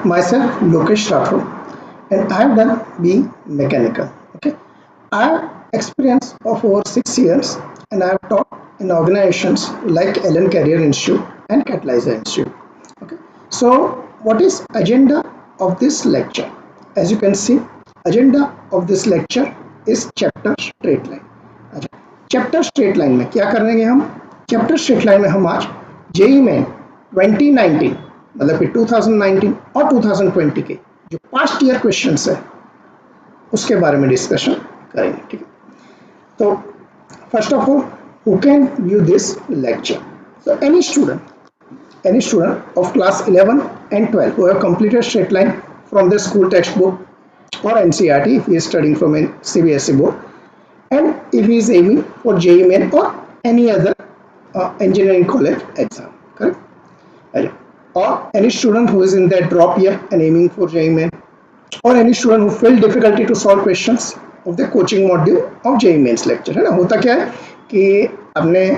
myself Lokesh Rathod, and I have done BE Mechanical. Okay, I have experience of over 6 years, and I have taught in organizations like Ellen Career Institute and Catalyzer Institute. Okay, so what is agenda of this lecture? As you can see, agenda of this lecture is chapter straight line. अच्छा, chapter straight line में क्या करेंगे हम? Chapter straight line में हम आज JEE में 2019 मतलब कि 2019 और 2020 के जो पास्ट ईयर क्वेश्चंस है उसके बारे में डिस्कशन करेंगे. ठीक है, तो first of all, who can view this lecture? So any student of class 11 and 12 who have completed straight line from the school textbook or NCERT if he is studying from a CBSE board, and if he is aiming for JEE Main or any other engineering college exam, correct? Or any student who is in that drop year and aiming for JEE Main, or any student who felt difficulty to solve questions of the coaching module of JEE Mains lecture. है ना, होता क्या है कि आपने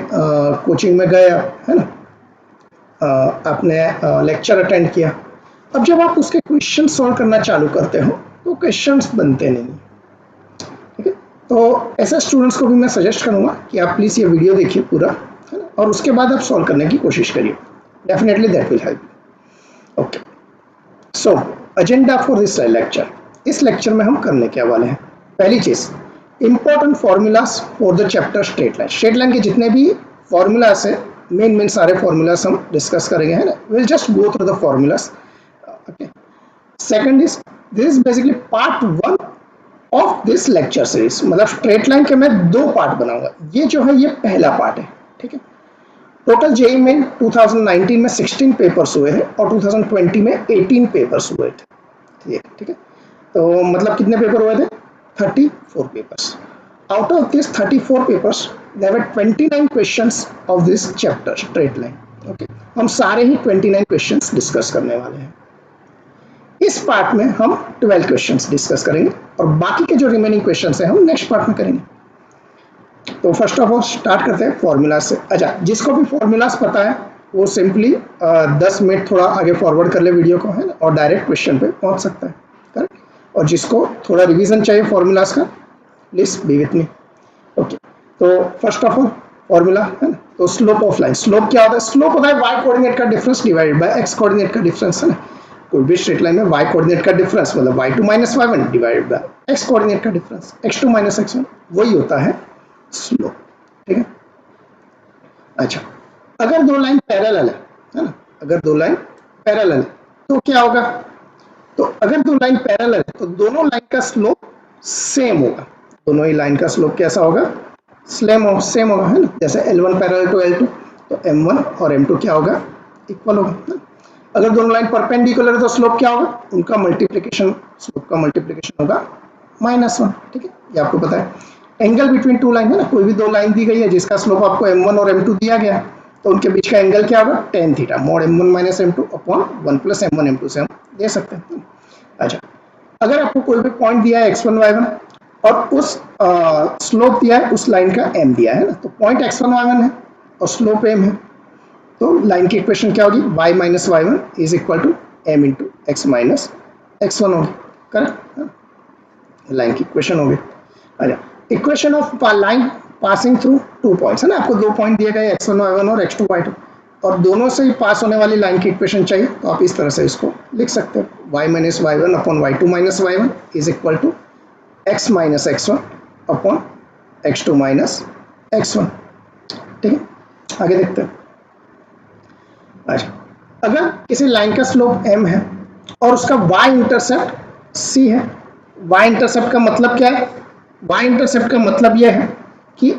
coaching में गए, है ना, आपने लेक्चर अटेंड किया. अब जब आप उसके क्वेश्चन सॉल्व करना चालू करते हो तो क्वेश्चंस बनते नहीं. ठीक है, तो ऐसे स्टूडेंट्स को भी मैं सजेस्ट करूंगा कि आप प्लीज़ ये वीडियो देखिए पूरा, है ना, और उसके बाद आप सॉल्व करने की कोशिश करिए. Definitely that will help. Okay, so agenda for this lecture. इस लेक्चर में हम करने क्या वाले हैं? पहली चीज, important formulas for the chapter straight line. Straight line के जितने भी फॉर्मूलाज है, मेन सारे फॉर्मूलाज हम डिस्कस करेंगे, है ना. Will just go through the formulas. Okay, second is, this is basically part 1 of this lecture series. मतलब स्ट्रेट लाइन के मैं 2 पार्ट बनाऊंगा. ये जो है ये पहला पार्ट है. ठीक है, टोटल जेईई में 2019 में 16 पेपर्स हुए हैं और 2020 में 18 पेपर्स हुए थे. ठीक है, तो मतलब कितने पेपर हुए थे? 34 papers. Out of this 34 papers there were 29 questions of this chapter straight line. Okay, हम सारे ही 29 questions डिस्कस करने वाले हैं. इस पार्ट में हम 12 क्वेश्चंस डिस्कस करेंगे और बाकी के जो रिमेनिंग क्वेश्चंस हैं हम नेक्स्ट पार्ट में करेंगे. तो फर्स्ट ऑफ ऑल स्टार्ट करते हैं फॉर्मूला से. अच्छा, जिसको भी फॉर्मूलाज पता है वो सिंपली 10 मिनट थोड़ा आगे फॉरवर्ड कर ले वीडियो को, है ना, और डायरेक्ट क्वेश्चन पे पहुंच सकता है. करेक्ट. और जिसको थोड़ा रिवीजन चाहिए फॉर्मूलाज का, please be with me. Okay, तो फर्स्ट ऑफ ऑल फॉर्मूला, है ना, तो स्लोप ऑफ लाइन. स्लोप क्या होता है? स्लोप होता है y कोऑर्डिनेट का difference divided by x coordinate का डिफरेंस, है ना. कोई भी स्ट्रेट लाइन में y कोऑर्डिनेट का डिफरेंस मतलब y2 - y1 divided by x coordinate का डिफरेंस x2 - x1, वही होता है स्लोप. ठीक है. अच्छा, अगर 2 लाइन पैरेलल है ना, अगर 2 लाइन पैरेलल है तो क्या होगा? तो अगर 2 लाइन पैरेलल है तो दोनों लाइन का स्लोप सेम होगा. दोनों ही लाइन का स्लोप कैसा होगा? सेम होगा, है ना. जैसे L1 पैरेलल टू L2 तो M1 और M2 क्या होगा? इक्वल होगा. अगर दोनों लाइन परपेंडिकुलर है तो स्लोप क्या होगा? उनका मल्टीप्लिकेशन, स्लोप का मल्टीप्लिकेशन होगा -1. ठीक है, ये आपको पता है. एंगल बिटवीन 2 लाइन, है ना, कोई भी 2 लाइन दी गई है जिसका स्लोप आपको M1 और M2 दिया गया है तो उनके बीच का एंगल क्या होगा? tan theta mod M1 - M2 upon 1 + M1 M2 से हम दे सकते हैं. अच्छा, अगर आपको कोई भी पॉइंट दिया है x1 y1 और उस स्लोप दिया है, उस लाइन का m दिया है ना, तो पॉइंट x1 y1 है और स्लोप m है, तो लाइन की इक्वेशन क्या होगी? y - y1 = m × x - x1 होगी. करेक्ट, लाइन की इक्वेशन होगी. अच्छा, equation of line passing through 2 points, है ना. आपको 2 पॉइंट दिए गए x1 y1 और x2 y2 और दोनों से ही पास होने वाली लाइन की इक्वेशन चाहिए तो आप इस तरह से इसको लिख सकते हो. y - y1 upon y2 - y1 = x - x1 upon x2 - x1. ठीक है, आगे देखते हैं. अच्छा, अगर किसी लाइन का स्लोप m है और उसका y इंटरसेप्ट c है. y इंटरसेप्ट का मतलब क्या है? y इंटरसेप्ट का मतलब यह है कि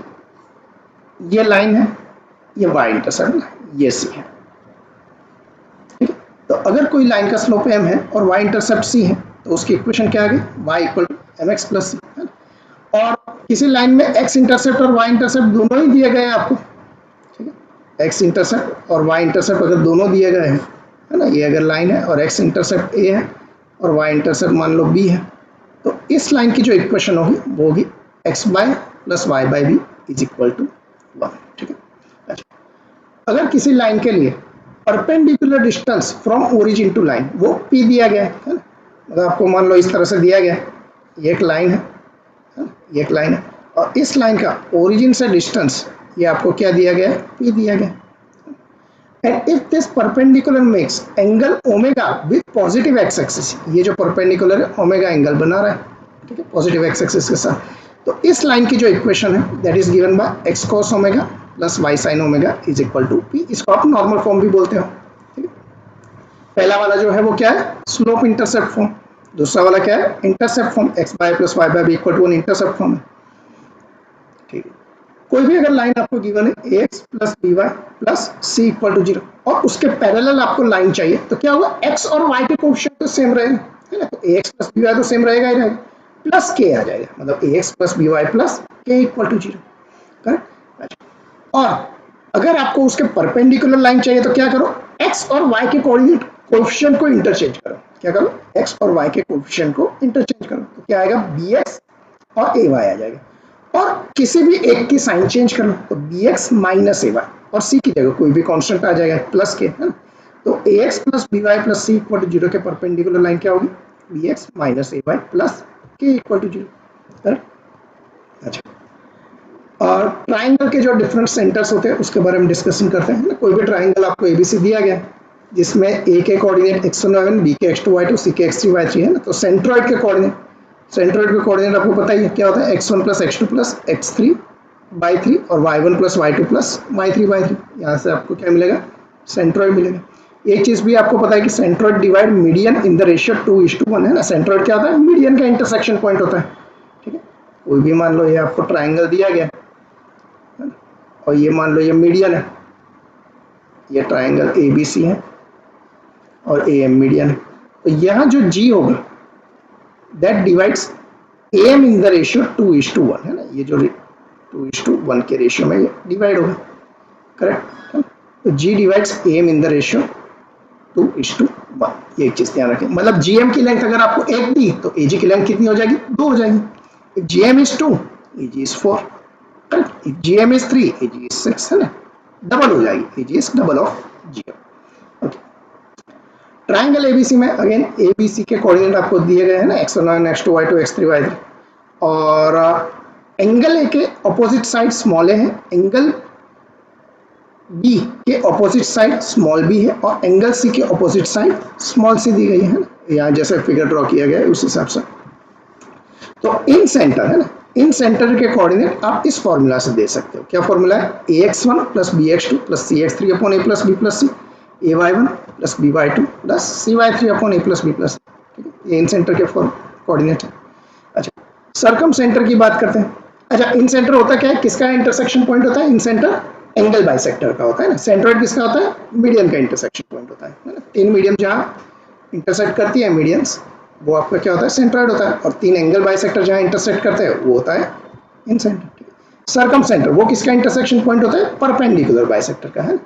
ये लाइन है, ये y इंटरसेप्ट, ये c है. ठीक है, तो अगर कोई लाइन का स्लोप m है और y इंटरसेप्ट c है तो उसकी इक्वेशन क्या आ गई? y = mx + c. और किसी लाइन में x इंटरसेप्ट और y इंटरसेप्ट दोनों ही दिए गए हैं आपको. ठीक है, x इंटरसेप्ट और y इंटरसेप्ट अगर दोनों दिए गए हैं, है ना, ये अगर लाइन है और x इंटरसेप्ट a है और y इंटरसेप्ट मान लो b है, तो इस लाइन की जो इक्वेशन होगी वो होगी x + y b = 1. ठीक है. अच्छा, अगर किसी लाइन के लिए perpendicular distance from origin to line, वो P दिया गया है ना। मतलब आपको मान लो इस तरह से दिया गया है, ये एक लाइन है ना, ये एक लाइन है, और इस लाइन का ओरिजिन से डिस्टेंस ये आपको क्या दिया गया है, P दिया गया है। And if this perpendicular makes angle omega with positive x axis, ये जो परपेंडिकुलर है ओमेगा एंगल बना रहा है, ठीक है, पॉजिटिव एक्स एक्सिस के साथ। तो इस लाइन की जो इक्वेशन है that is given by x cos omega plus y sine omega is equal to P। इसको आप नॉर्मल फॉर्म भी बोलते हो, ठीक है। पहला वाला जो है वो क्या है, स्लोप इंटरसेप्ट फॉर्म। दूसरा वाला क्या है, intercept form, x by plus y by b equal to 1 intercept form है, ठीक है। कोई भी अगर लाइन आपको गिवन है ax plus B Y plus c equal to 0 और उसके पैरेलल आपको लाइन चाहिए, तो क्या होगा, x और y के कोएफिशिएंट तो सेम रहेगा, है ना। तो ax प्लस बी वाई तो सेम रहेगा ही रहेगा, प्लस k आ जाएगा, मतलब ax plus B Y plus k equal to 0, correct. अच्छा, और अगर आपको उसके परपेंडिकुलर लाइन चाहिए तो क्या करो, x और y के कोऑर्डिनेट कोएफिशिएंट को इंटरचेंज करो। क्या करो, x और y के कोएफिशिएंट को इंटरचेंज करो, तो क्या आएगा, bx और ay आ जाएगा। और किसी भी एक की साइन चेंज कर लो, तो bx माइनस ए वाई, और c की जगह कोई भी कांस्टेंट आ जाएगा प्लस के, है ना। तो ax plus B Y plus c equal to 0 के परपेंडिकुलर लाइन क्या होगी, bx minus a y plus k equal to 0, correct. अच्छा, और ट्राइंगल के जो डिफरेंट सेंटर्स होते हैं उसके बारे में डिस्कशन करते हैं ना। कोई भी ट्राइंगल आपको एबीसी दिया गया जिसमें ए के कोऑर्डिनेट x1 बी के x2 y2 सी के x3 y3 है ना, तो सेंट्रोइड के कोऑर्डिनेट, सेंट्रोइड के कोऑर्डिनेट आपको पता ही है क्या होता है, x1 plus x2 plus x3 by 3 और y1 plus y2 plus y3 by 3। यहाँ से आपको क्या मिलेगा, सेंट्रोइड मिलेगा। एक चीज भी आपको पता है कि centroid divide median in the ratio 2:1 है ना। सेंट्रोइड क्या होता है, मीडियन का इंटरसेक्शन पॉइंट होता है, ठीक है। कोई भी मान लो ये आपको ट्राइंगल दिया गया है ना, और ये मान लो ये मीडियन है, ये ट्राइंगल ABC है और AM मीडियन है, तो यहाँ जो G होगा that divides AM in the ratio 2:1 है ना, ये जो 2:1 के रेशियो में ये डिवाइड होगा, करेक्ट। तो G divides AM in the ratio 2:1, ये एक चीज ध्यान रखें। मतलब GM की लेंथ अगर आपको 1 दी तो AG की लेंथ कितनी हो जाएगी, 2 हो जाएगी। GM is 2, AG is 4, correct. GM is 3, AG is 6, है ना, डबल हो जाएगी, AG is double of GM। Okay, triangle ABC में अगेन ABC के कोऑर्डिनेट आपको दिए गए हैं ना, x1 x2 y2 x3 y3, और एंगल A के अपोजिट साइड स्मॉल a है, एंगल B के अपोजिट साइड स्मॉल b है, और एंगल C के अपोजिट साइड स्मॉल c दी गई है ना, यहाँ जैसे फिगर ड्रॉ किया गया है उस हिसाब से। तो इन सेंटर है ना, इन सेंटर के कोऑर्डिनेट आप इस फॉर्मूला से दे सकते हो। क्या फॉर्मूला है, ax1 plus bx2 plus cx3 upon a plus b plus c, ay1 plus by2 plus cy3 upon a plus b plus, ठीक है। ये इन सेंटर के कोऑर्डिनेट है। अच्छा, सर्कम सेंटर की बात करते हैं। अच्छा, इन सेंटर होता क्या है, किसका इंटरसेक्शन पॉइंट होता है, इन सेंटर एंगल बाइसेक्टर का होता है ना। सेंट्रोइड किसका होता है, मीडियन का इंटरसेक्शन पॉइंट होता है ना। 3 मीडियन जहाँ इंटरसेक्ट करती है मीडियंस, वो आपका क्या होता है, सेंट्रोइड होता है, और 3 एंगल बाइसेक्टर जहाँ इंटरसेक्ट करते हैं वो होता है इन सेंटर। सर्कम सेंटर वो किसका इंटरसेक्शन पॉइंट होता है, परपेंडिकुलर बाइसेक्टर का, है।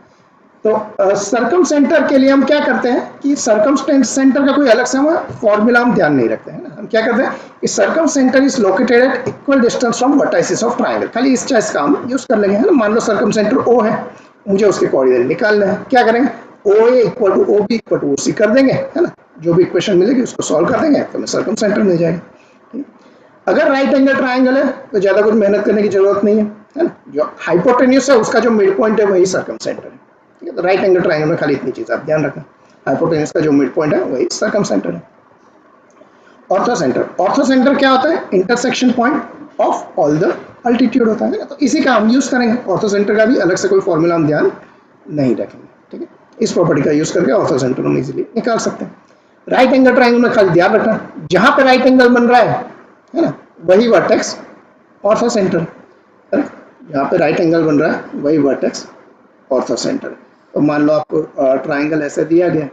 तो सर्कम सेंटर के लिए हम क्या करते हैं कि सर्कम सेंटर का कोई अलग से हम फॉर्मूला हम ध्यान नहीं रखते हैं ना। हम क्या करते हैं कि circum centre is located at equal distance from vertices of triangle, खाली इस चीज का हम यूज कर लेंगे, है ना। मान लो सर्कम सेंटर O है, मुझे उसके कोऑर्डिनेट निकालना है, क्या करेंगे, OA equal to OB equal to OC कर देंगे, है ना। जो भी इक्वेशन मिलेगी उसको सॉल्व कर देंगे तो हमें सर्कम सेंटर मिल जाएगा। अगर राइट एंगल ट्रायंगल है तो ज्यादा कुछ मेहनत करने की जरूरत नहीं है ना। जो हाइपोटेन्यूस है उसका जो मिड पॉइंट है वही सर्कम सेंटर है, ठीक है। तो राइट एंगल ट्रायंगल में खाली इतनी चीज आप ध्यान रखें, हाइपोटेन्यूस का जो मिड पॉइंट है वही सर्कम सेंटर है। ऑर्थो सेंटर, ऑर्थो सेंटर क्या होता है, intersection point of all the altitude होता है ना। तो इसी का हम यूज करेंगे, ऑर्थो सेंटर का भी अलग से कोई फॉर्मूला हम ध्यान नहीं रखेंगे, ठीक है। इस प्रॉपर्टी का यूज करके ऑर्थो सेंटर हम इजीली निकाल सकते हैं। राइट एंगल ट्रायंगल में खाली ध्यान रखना, जहां पे राइट एंगल बन रहा है ना, वही वर्टेक्स ऑर्थो सेंटर है। जहाँ पे राइट एंगल बन रहा है वही वर्टेक्स ऑर्थो सेंटर है। तो मान लो आपको ट्राइंगल ऐसे दिया गया,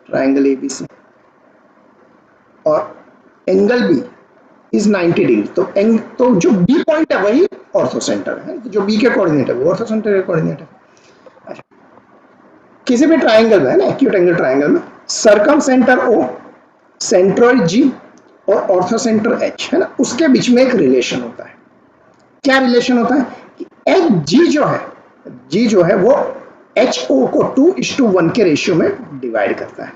ट्राइंगल ABC, और एंगल B इज 90 डिग्री, तो जो B पॉइंट है वही ऑर्थो सेंटर है, जो B के कोऑर्डिनेट है वो ऑर्थो सेंटर के कोऑर्डिनेट है। अच्छा, किसी भी ट्राइंगल में है ना, एक्यूट एंगल ट्राइंगल में circum centre O, centroid G और ऑर्थो सेंटर H है ना, उसके बीच में एक रिलेशन होता है। क्या रिलेशन होता है कि G जो है वो HO को 2:1 के रेशियो में डिवाइड करता है,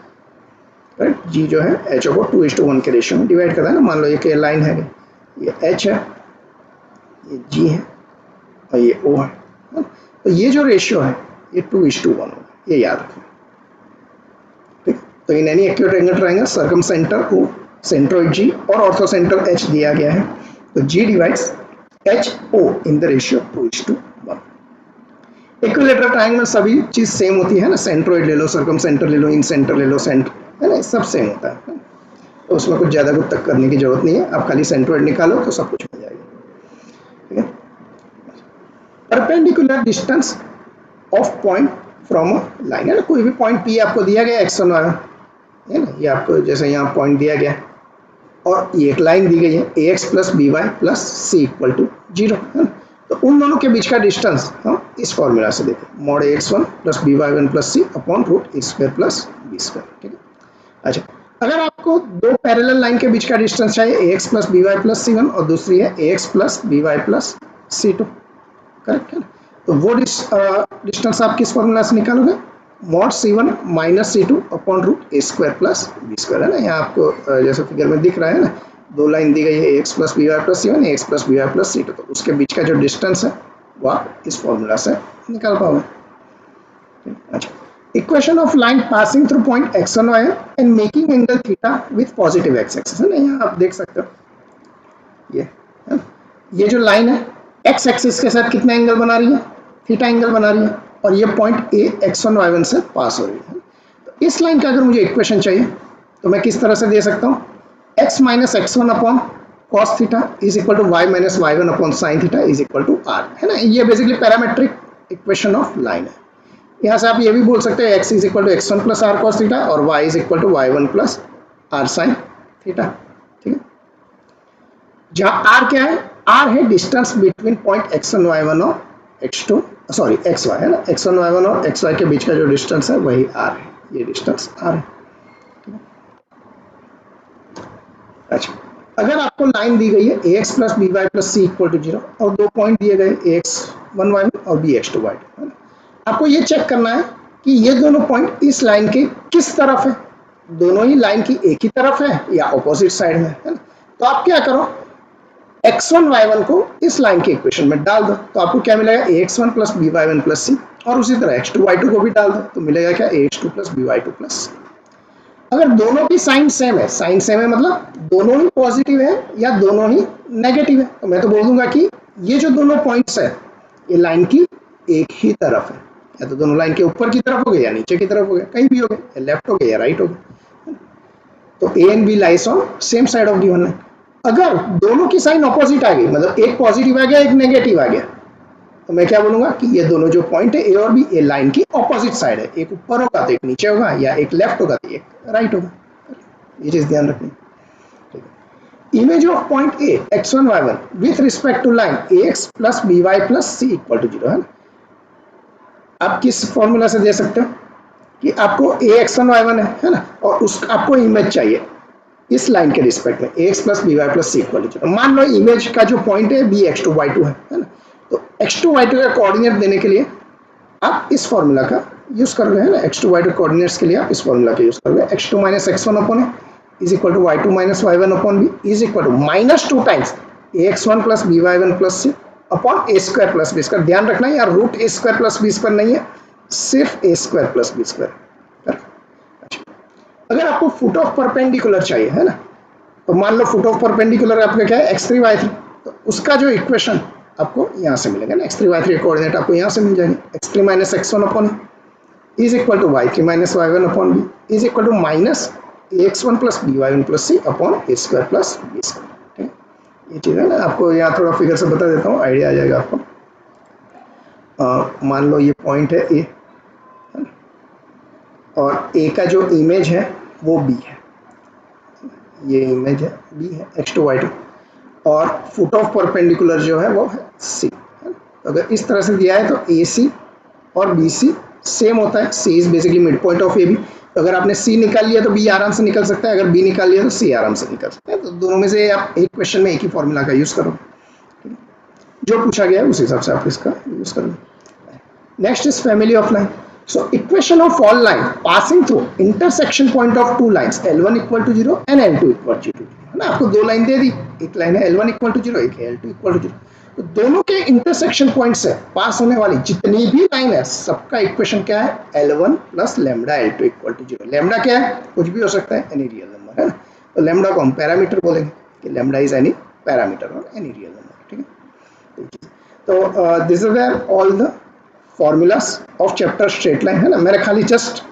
राइट। G जो है HO को 2:1 के रेशियो में डिवाइड करता है ना। मान लो ये लाइन है, ये H है, ये G है और ये O है, तो ये जो रेशियो है ये 2:1 होगा, ये याद रखना, ठीक। तो in any acute angle triangle circum centre O, centroid G और ऑर्थो सेंटर H दिया गया है, तो G divides HO in the ratio 2:1। Equilateral triangle में सभी चीज सेम होती है ना, सेंट्रोइड ले लो, सर्कम सेंटर ले लो, इन सेंटर ले लो, सेंटर है ना, सब सेम होता है, तो उसमें कुछ ज्यादा कुछ तक करने की जरूरत नहीं है, आप खाली सेंट्रोइड निकालो तो सब कुछ मिल जाएगा, ठीक है। Perpendicular distance of point from a line, है ना, कोई भी पॉइंट P आपको दिया गया x1 y है ना, ये आपको जैसे यहाँ पॉइंट दिया गया और ये एक लाइन दी गई है ax plus B Y plus c equal to 0, है ना, तो उन दोनों के बीच का डिस्टेंस हम इस फॉर्मूला से देते हैं, mod ax1 plus B Y one plus C upon root A square plus B square, ठीक है। अच्छा, अगर आपको दो पैरेलल लाइन के बीच का डिस्टेंस चाहिए ax plus B Y plus सी वन और दूसरी है ax plus B Y plus सी टू, करेक्ट है ना, तो वो डिस्टेंस आप किस फॉर्मूला से निकालोगे, mod c1 minus c2 upon root A square plus B square, है ना। यहाँ आपको जैसे फिगर में दिख रहा है ना, दो लाइन दी गई है ax plus B Y plus सी one, x plus B Y plus सी टू, तो उसके बीच का जो डिस्टेंस है वो आप इस फॉर्मूला से निकाल पाओगे। अच्छा, equation of line passing through point x1 y and making angle theta with positive x axis, है ना, यहाँ आप देख सकते हो ये है ना? ये जो लाइन है x एक्सिस के साथ कितना एंगल बना रही है, थीटा एंगल बना रही है, और ये पॉइंट A x1 y1 से पास हो रही है। तो इस लाइन का अगर मुझे इक्वेशन चाहिए तो मैं किस तरह से दे सकता हूँ, x minus x1 upon cos theta is equal to y minus y1 upon sine theta is equal to r, है ना। ये basically parametric equation of line है। यहाँ से आप ये भी बोल सकते हैं x is equal to x1 plus r cos theta और y is equal to y1 plus r sine theta, ठीक है। जहाँ r क्या है, r है distance between point x1 y1 और x2 सॉरी xy, है ना, x1 y1 और xy के बीच का जो डिस्टेंस है वही r है, ये डिस्टेंस r है। अच्छा, अगर आपको लाइन दी गई है ax plus B Y plus c equal to 0 और दो पॉइंट दिए गए ax1 y1 और bx2 y2, है ना, आपको ये चेक करना है कि ये दोनों पॉइंट इस लाइन के किस तरफ है, दोनों ही लाइन की एक ही तरफ है या ऑपोजिट साइड में, है ना। तो आप क्या करो, x1 y1 को इस लाइन के इक्वेशन में डाल दो, तो आपको क्या मिलेगा, ax1 plus B Y one plus C, और उसी तरह x2 y2 को भी डाल दो तो मिलेगा क्या, ax2 plus B Y two plus C. अगर दोनों की साइन सेम है, साइन सेम है मतलब दोनों ही पॉजिटिव है या दोनों ही नेगेटिव है, तो मैं तो बोल दूंगा कि ये जो दोनों पॉइंट्स है ये लाइन की एक ही तरफ है, या तो दोनों लाइन के ऊपर की तरफ हो गए या नीचे की तरफ हो गए, कहीं भी हो गए, या लेफ्ट हो गए या राइट हो गए, तो A and B lies on same side of given line. अगर दोनों की साइन ऑपोजिट आ गई, मतलब एक पॉजिटिव आ गया एक नेगेटिव आ गया, तो मैं क्या बोलूंगा कि ये दोनों जो पॉइंट है ए और बी, ए लाइन की ऑपोजिट साइड है, एक ऊपर होगा तो एक नीचे होगा, या एक लेफ्ट होगा तो एक राइट होगा, ये चीज ध्यान रखनी। Image of point A x1 y1 with respect to line ax plus B Y plus c equal to 0, है ना। आप किस फॉर्मूला से दे सकते हो कि आपको ax1 y1 है ना, और उस आपको इमेज चाहिए इस लाइन के रिस्पेक्ट में ax plus B Y plus c equal to 0। मान लो इमेज का जो पॉइंट है bx2 y2 है ना, तो x2 y2 का कोऑर्डिनेट देने के लिए आप इस फॉर्मूला का यूज कर रहे हैं ना, x2 y2 कोऑर्डिनेट्स के लिए आप इस फॉर्मूला का यूज कर रहे हैं, x2 minus x1 upon a is equal to y2 minus y1 upon b is equal to minus 2 times ax1 plus by1 plus c upon a square plus b square. ध्यान रखना है यार, root a square plus b square नहीं है, सिर्फ a square plus b square. अच्छा, अगर आपको फुट ऑफ परपेंडिकुलर चाहिए, है ना, तो मान लो फुट ऑफ परपेंडिकुलर आपका क्या है, x3 y3, तो उसका जो इक्वेशन आपको यहाँ से मिलेगा ना, x3 y3 कोऑर्डिनेट आपको यहाँ से मिल जाएंगे, x3 minus x1 upon is equal to y3 minus y1 upon b is equal to minus ax1 plus by1 plus c upon a square plus b square, ठीक है। ये चीज़ है ना, आपको यहाँ थोड़ा फिगर से बता देता हूँ, आइडिया आ जाएगा आपको। मान लो ये पॉइंट है a और a का जो इमेज है वो b है, ये इमेज है b है x2 y2, और फुट ऑफ परपेंडिकुलर जो है वो है c, है। तो अगर इस तरह से दिया है तो AC और BC सेम होता है, C is basically mid point of AB, तो अगर आपने C निकाल लिया तो B आराम से निकल सकता है, अगर B निकाल लिया तो C आराम से निकल सकता है, तो दोनों में से आप एक क्वेश्चन में एक ही फॉर्मूला का यूज करो, जो पूछा गया है उस हिसाब से आप इसका यूज करो। Next is family of line. So equation of all line passing through intersection point of two lines L1 equal to 0 and L2 equal to 0 है ना। आपको दो लाइन दे दी, एक लाइन है L1 equal to 0, एक है L2 equal to 0। तो दोनों के इंटरसेक्शन पॉइंट से पास होने वाली जितनी भी लाइन है सबका इक्वेशन क्या है, L1 plus lambda L2 equal to 0। Lambda क्या है, कुछ भी हो सकता है, एनी रियल नंबर है ना। तो लेमडा को हम पैरामीटर बोलेंगे कि लेमडा इज एनी पैरामीटर और एनी रियल नंबर, ठीक है। तो this is where all the formulas of chapter straight line है ना। मैंने खाली जस्ट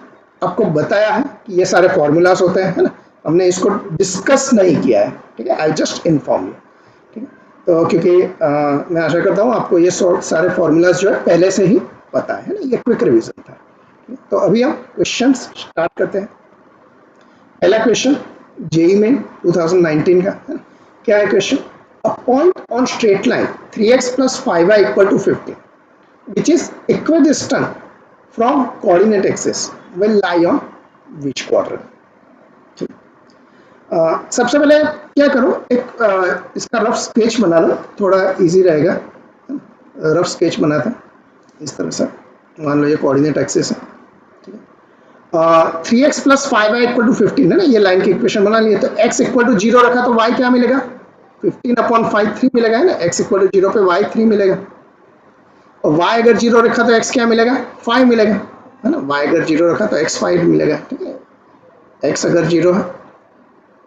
आपको बताया है कि ये सारे फॉर्मूलाज होते हैं, है ना। हमने इसको डिस्कस नहीं किया है, ठीक है। आई जस्ट इन्फॉर्म यू, ठीक है। तो क्योंकि मैं आशा करता हूँ आपको ये सारे फॉर्मूलाज जो है पहले से ही पता है ना, ये क्विक रिवीजन था। तो अभी हम क्वेश्चंस स्टार्ट करते हैं। पहला क्वेश्चन जेई में 2019 का है ना। क्या है question, a point on straight line 3x plus 5y equal to 15 which is equidistant from coordinate axis will lie on which quadrant। सबसे पहले क्या करो, एक इसका रफ स्केच बना लो, थोड़ा इजी रहेगा। रफ स्केच बनाते हैं इस तरह से, मान लो ये कोऑर्डिनेट एक्सिस है, ठीक है। 3x plus 5y equal to 15 है ना, ये लाइन की इक्वेशन बना लिए। तो x इक्वल टू 0 रखा तो y क्या मिलेगा, 15/5 3 मिलेगा है ना। x इक्वल टू 0 पे y 3 मिलेगा, और y अगर 0 रखा तो x क्या मिलेगा, 5 मिलेगा है ना। y अगर 0 रखा तो x 5 मिलेगा, ठीक है। x अगर 0 है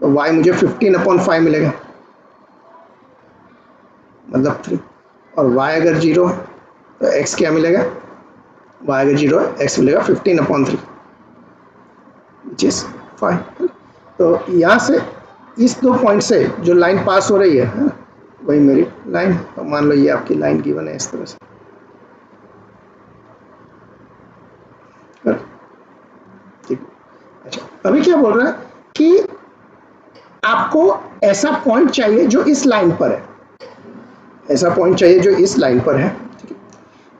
तो y मुझे 15/5 मिलेगा, मतलब 3। और y अगर 0 है तो x क्या मिलेगा, y अगर 0 है x मिलेगा 15/3 विच इज 5। तो यहाँ से इस दो पॉइंट से जो लाइन पास हो रही है ना, वही मेरी लाइन। तो मान लो ये आपकी लाइन गिवन है इस तरह से, ठीक। अच्छा, अभी क्या बोल रहा है कि आपको ऐसा पॉइंट चाहिए जो इस लाइन पर है, ऐसा पॉइंट चाहिए जो इस लाइन पर है, ठीक है।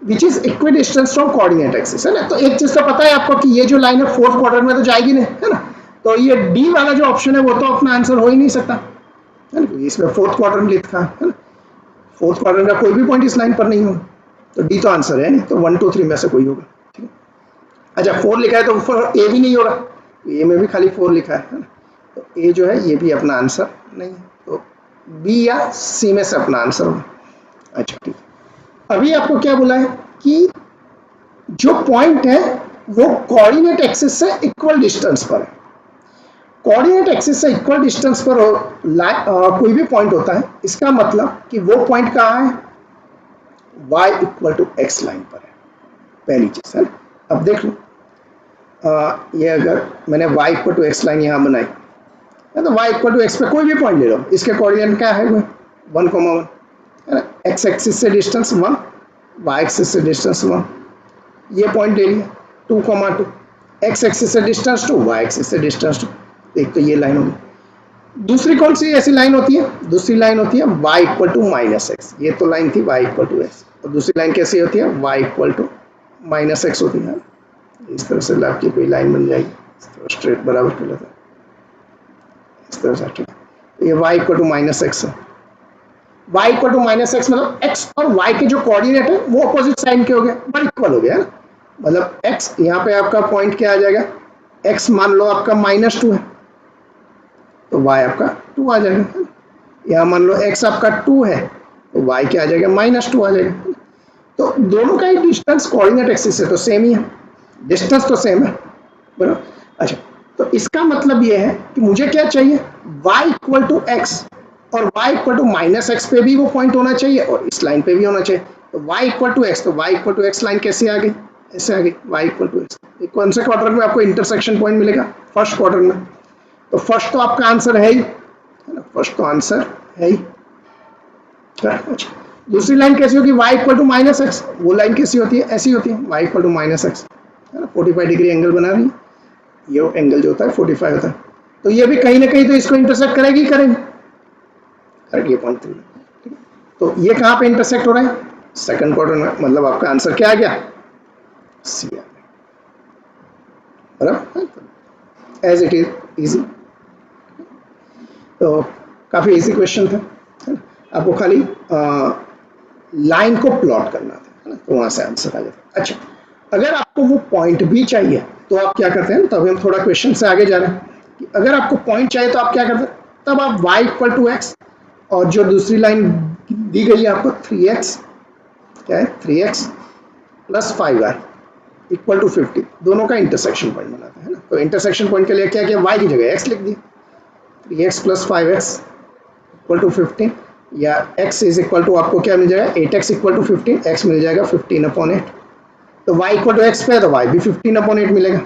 Which is equidistance from coordinate axis है ना। तो एक चीज तो पता है आपको कि ये जो लाइन है फोर्थ क्वाड्रेंट में तो जाएगी नहीं, है ना। तो ये डी वाला जो ऑप्शन है वो तो अपना आंसर हो ही नहीं सकता, है ना, इसमें फोर्थ क्वाड्रेंट लिखा है ना। फोर्थ क्वाड्रेंट का कोई भी पॉइंट इस लाइन पर नहीं होगा, तो डी तो आंसर है नहीं। तो 1 2 3 में से कोई होगा, ठीक है। अच्छा 4 लिखा है तो ए भी नहीं होगा, ए में भी खाली 4 लिखा है ना। तो ए जो है ये भी अपना आंसर नहीं है, तो बी या सी में से अपना आंसर होगा। अच्छा ठीक, अभी आपको क्या बोला है कि जो पॉइंट है वो कोऑर्डिनेट एक्सिस से इक्वल डिस्टेंस पर है। कोऑर्डिनेट एक्सिस से इक्वल डिस्टेंस पर कोई भी पॉइंट होता है, इसका मतलब कि वो पॉइंट कहाँ है, y equal to x line पर है, पहली चीज है। अब देख लो, ये अगर मैंने y equal to x line यहाँ बनाई है तो y इक्वल टू एक्स पे कोई भी पॉइंट ले लो, इसके कोऑर्डिनेट क्या है, 1,1 है ना। x एक्सिस से डिस्टेंस 1, y एक्सिस से डिस्टेंस 1, ये पॉइंट ले लिया 2,2, x एक्सिस से डिस्टेंस 2, y एक्सिस से डिस्टेंस 2। एक तो ये लाइन होगी। दूसरी कौन सी ऐसी लाइन होती है, दूसरी लाइन होती है y equal to minus x. ये तो लाइन थी y इक्वल टू एक्स, और दूसरी लाइन कैसी होती है, y equal to minus x होती है। इस तरह से आपकी कोई लाइन बन जाएगी, इस तरह स्ट्रेट बराबर कर लेता है, इस तरह से, ठीक है। ये y equal to minus x है, y equal to minus x मतलब x और y के जो कोऑर्डिनेट है वो अपोजिट साइन के हो गए, बट इक्वल हो गया, मतलब x यहाँ पे आपका पॉइंट क्या आ जाएगा, x मान लो आपका -2 है तो y आपका 2 आ जाएगा। यहाँ मान लो x आपका 2 है तो y क्या आ जाएगा, -2 आ जाएगा। तो दोनों का ही डिस्टेंस कोऑर्डिनेट एक्सिस से तो सेम ही है, डिस्टेंस तो सेम है, बराबर। अच्छा, तो इसका मतलब ये है कि मुझे क्या चाहिए, y इक्वल टू एक्स, और y equal to minus x पे भी वो पॉइंट होना चाहिए और इस लाइन पे भी होना चाहिए। तो y इक्वल टू एक्स, तो y equal to x line कैसे आ गई, ऐसे आ गई, y इक्वल टू एक्स। कौन से क्वार्टर में आपको इंटरसेक्शन पॉइंट मिलेगा, फर्स्ट क्वार्टर में। तो फर्स्ट तो आपका आंसर है ही, है ना, फर्स्ट तो आंसर है ही। अच्छा, दूसरी लाइन कैसी होगी, y equal to minus x, वो लाइन कैसी होती है, ऐसी होती है, y equal to minus x, है ना। 45 डिग्री एंगल बना रही है, ये एंगल जो होता है 45 होता है। तो ये भी कहीं ना कहीं तो इसको इंटरसेक्ट करेगी, करेंगे, करेक्ट, ये पॉइंट 3, ठीक है। तो ये कहाँ पे इंटरसेक्ट हो रहा है, सेकंड क्वार्टर में, मतलब आपका आंसर क्या आ गया, सी आ गया, बराबर, एज इट इज इजी। तो काफी इजी क्वेश्चन था, है ना? आपको खाली लाइन को प्लॉट करना था, है ना, तो वहां से आंसर आ जाता। अच्छा, अगर आपको वो पॉइंट भी चाहिए तो आप क्या करते हैं, तभी हम थोड़ा क्वेश्चन से आगे जा रहे हैं कि अगर आपको पॉइंट चाहिए तो आप क्या करते हैं, तब आप y इक्वल टू एक्स और जो दूसरी लाइन दी गई है आपको 3x, क्या है 3x plus 5y equal to 50, दोनों का इंटरसेक्शन पॉइंट बनाते हैं ना। तो इंटरसेक्शन पॉइंट के लिए क्या किया, y की जगह x लिख दिया, 3x plus 5x equal to 15, या x इज इक्वल टू आपको क्या मिल जाएगा 8x इक्वल टू 15, x मिल जाएगा 15/8। तो y इक्वल टू एक्स पे है तो y भी 15/8 मिलेगा।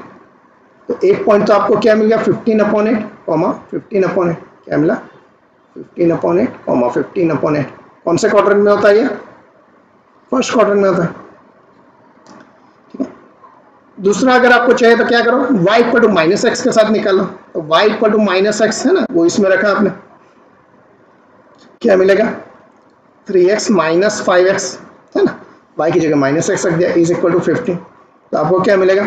तो एक पॉइंट तो आपको क्या मिल गया 15/8 कॉमा 15/8, क्या मिला 15/8 कॉमा 15/8। कौन से क्वाड्रेंट में होता है ये, फर्स्ट क्वाड्रेंट में होता है, ठीक है। दूसरा अगर आपको चाहिए तो क्या करो, y equal to minus x के साथ निकालो, तो y equal to minus x है ना, वो इसमें रखा आपने, क्या मिलेगा 3x माइनस 5x है ना, y की जगह माइनस एक्स रख दिया इज इक्वल टू 15, तो आपको क्या मिलेगा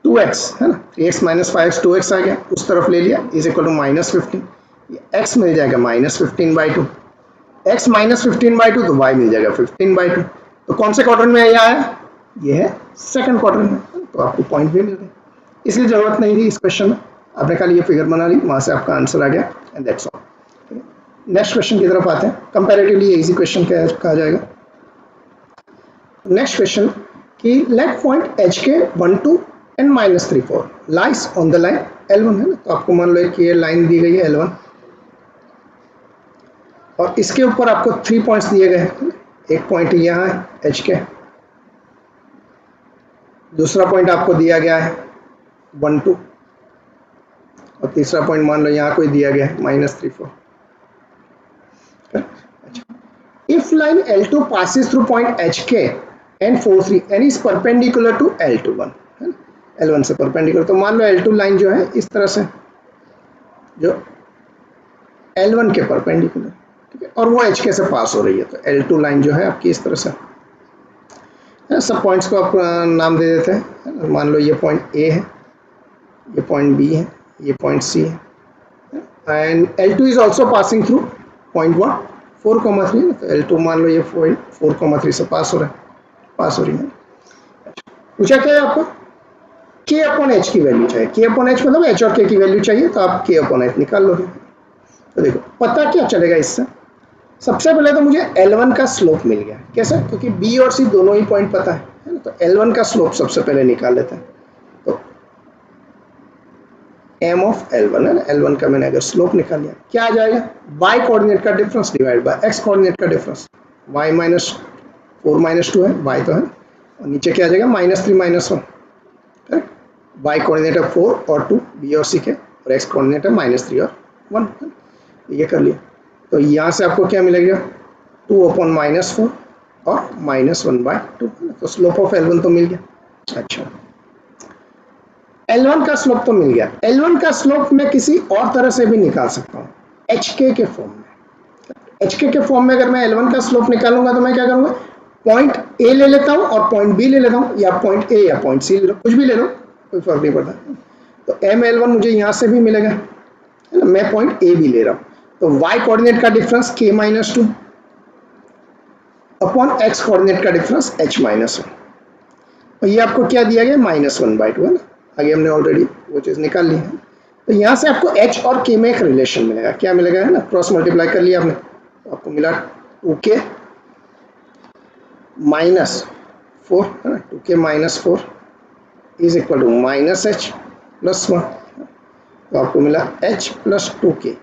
2x है ना, 3x माइनस 5x 2x आ गया, उस तरफ ले लिया is equal to minus 15, x मिल जाएगा माइनस 15/2, x माइनस 15/2 तो y मिल जाएगा 15/2। तो कौन से क्वाड्रेंट में ये आया, ये है सेकंड क्वाड्रेंट में, तो आपको पॉइंट भी मिल गया, इसलिए जरूरत नहीं थी इस क्वेश्चन में, आपने खाली ये फिगर बना ली, वहां से आपका आंसर आ गया and that's all. Next question की तरफ आते हैं, कंपैरेटिवली इजी क्वेश्चन कहा जाएगा। नेक्स्ट क्वेश्चन कि लेट पॉइंट एच के 1 2 and -3 4 lies on the line L1 है ना, तो आपको मान लो कि ये लाइन दी गई है L1 और इसके ऊपर आपको 3 पॉइंट्स दिए गए हैं, एक पॉइंट यहाँ है एच के, दूसरा पॉइंट आपको दिया गया है 1 2 और तीसरा पॉइंट मान लो यहाँ कोई दिया गया है -3 4। If line L2 passes through point HK and 4 3 and is perpendicular to L2 1 है ना, L1 से परपेंडिकुलर, तो मान लो L2 लाइन जो है इस तरह से जो L1 के परपेंडिकुलर, ठीक है, और वो HK से पास हो रही है, तो L2 लाइन जो है आपकी इस तरह से है, सब पॉइंट्स को आप नाम दे देते हैं, मान लो ये पॉइंट A है, ये पॉइंट B है, ये पॉइंट C है, and L2 is also passing through point 1 4,3, तो L2 मान लो ये 4,3 से पास हो रही है। पूछा क्या है आपको, K अपॉन H की वैल्यू चाहिए, K अपॉन H मतलब H और K की वैल्यू चाहिए, तो आप K अपॉन H निकाल लोगे। तो देखो पता क्या चलेगा इससे, सबसे पहले तो मुझे L1 का स्लोप मिल गया, कैसे, क्योंकि B और C दोनों ही पॉइंट पता है ना, तो L1 का स्लोप सबसे पहले निकाल लेते हैं, तो m ऑफ L1 है ना, L1 का मैंने अगर स्लोप निकाल लिया क्या आ जाएगा, y कोऑर्डिनेट का difference divide by x coordinate का डिफरेंस, y माइनस 4 माइनस 2 है, y तो है, और नीचे क्या आ जाएगा -3 -1, करेक्ट, y कोऑर्डिनेट है 4 और 2 b और c के, और x कोऑर्डिनेट है -3 और 1, ये कर लिया, तो यहाँ से आपको क्या मिलेगा 2 अपॉन -4 और -1/2, तो स्लोप ऑफ L1 तो मिल गया। अच्छा L1 का स्लोप तो मिल गया, L1 का स्लोप मैं किसी और तरह से भी निकाल सकता हूँ, HK के फॉर्म में। HK के फॉर्म में अगर मैं L1 का स्लोप निकालूंगा तो मैं क्या करूंगा, पॉइंट A ले लेता हूँ और पॉइंट B ले लेता हूँ, या पॉइंट A या पॉइंट C ले लो, कुछ भी ले लो, कोई फर्क नहीं पड़ता। तो ML1 मुझे यहाँ से भी मिलेगा, है ना, मैं पॉइंट A भी ले रहा हूँ, तो y कोऑर्डिनेट का difference K-2 upon x coordinate का डिफरेंस H-1, और ये आपको क्या दिया गया -1/2 है ना, आगे हमने ऑलरेडी वो चीज़ निकाल ली है। तो यहाँ से आपको h और k में एक रिलेशन मिलेगा, क्या मिलेगा है ना, क्रॉस मल्टीप्लाई कर लिया आपने, तो आपको मिला 2k -4 है ना, 2k -4 is equal to -h + 1, तो आपको मिला h + 2k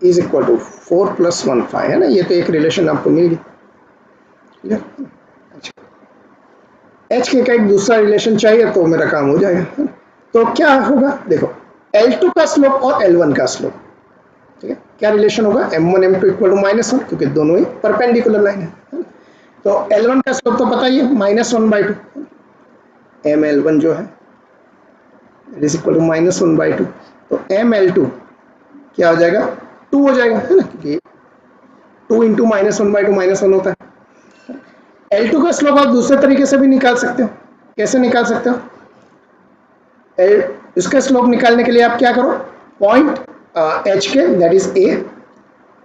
is equal to 4 + 1 5 है ना, ये तो एक रिलेशन आपको मिल गई। अच्छा एच के का एक दूसरा रिलेशन चाहिए तो मेरा काम हो जाएगा, तो क्या होगा देखो L2 का स्लोप और L1 का स्लोप, ठीक है, क्या रिलेशन होगा m1 m2 इक्वल टू -1, क्योंकि दोनों ही परपेंडिकुलर लाइन है, तो L1 का स्लोप तो पता ही है -1/2, mL1 जो है इज इक्वल टू -1/2, तो mL2 क्या हो जाएगा 2 हो जाएगा, है ना, क्योंकि 2 × -1/2 -1 होता है। L2 का स्लोप आप दूसरे तरीके से भी निकाल सकते हो, कैसे निकाल सकते हो, इसका स्लोप निकालने के लिए आप क्या करो, point HK that is A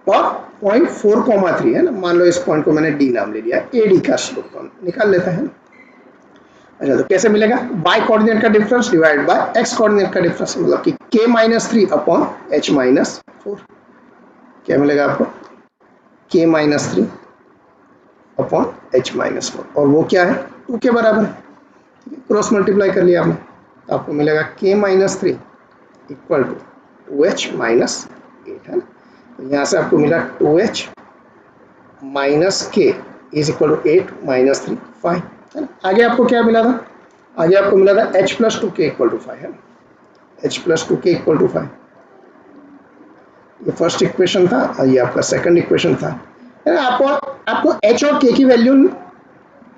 और पॉइंट 4,3 है ना, मान लो इस पॉइंट को मैंने D नाम ले लिया, AD का स्लोप निकाल लेते हैं, अच्छा, तो कैसे मिलेगा? y कोऑर्डिनेट का difference divide by x coordinate का डिफरेंस, मतलब कि k minus 3 upon h minus 4। क्या मिलेगा आपको? k minus 3 upon h minus 4, और वो क्या है? 2 के बराबर है। क्रॉस मल्टीप्लाई कर लिया आपने, तो आपको मिलेगा k minus 3 equal to 2h minus 8 है ना। तो यहाँ से आपको मिला 2h minus k is equal to 8 minus 3 5 है ना। आगे आपको क्या मिला था? आगे आपको मिला था h plus 2k equal to 5 है ना। h plus 2k equal to 5, ये फर्स्ट इक्वेशन था और ये आपका सेकंड इक्वेशन था है ना। आपको h और k की वैल्यू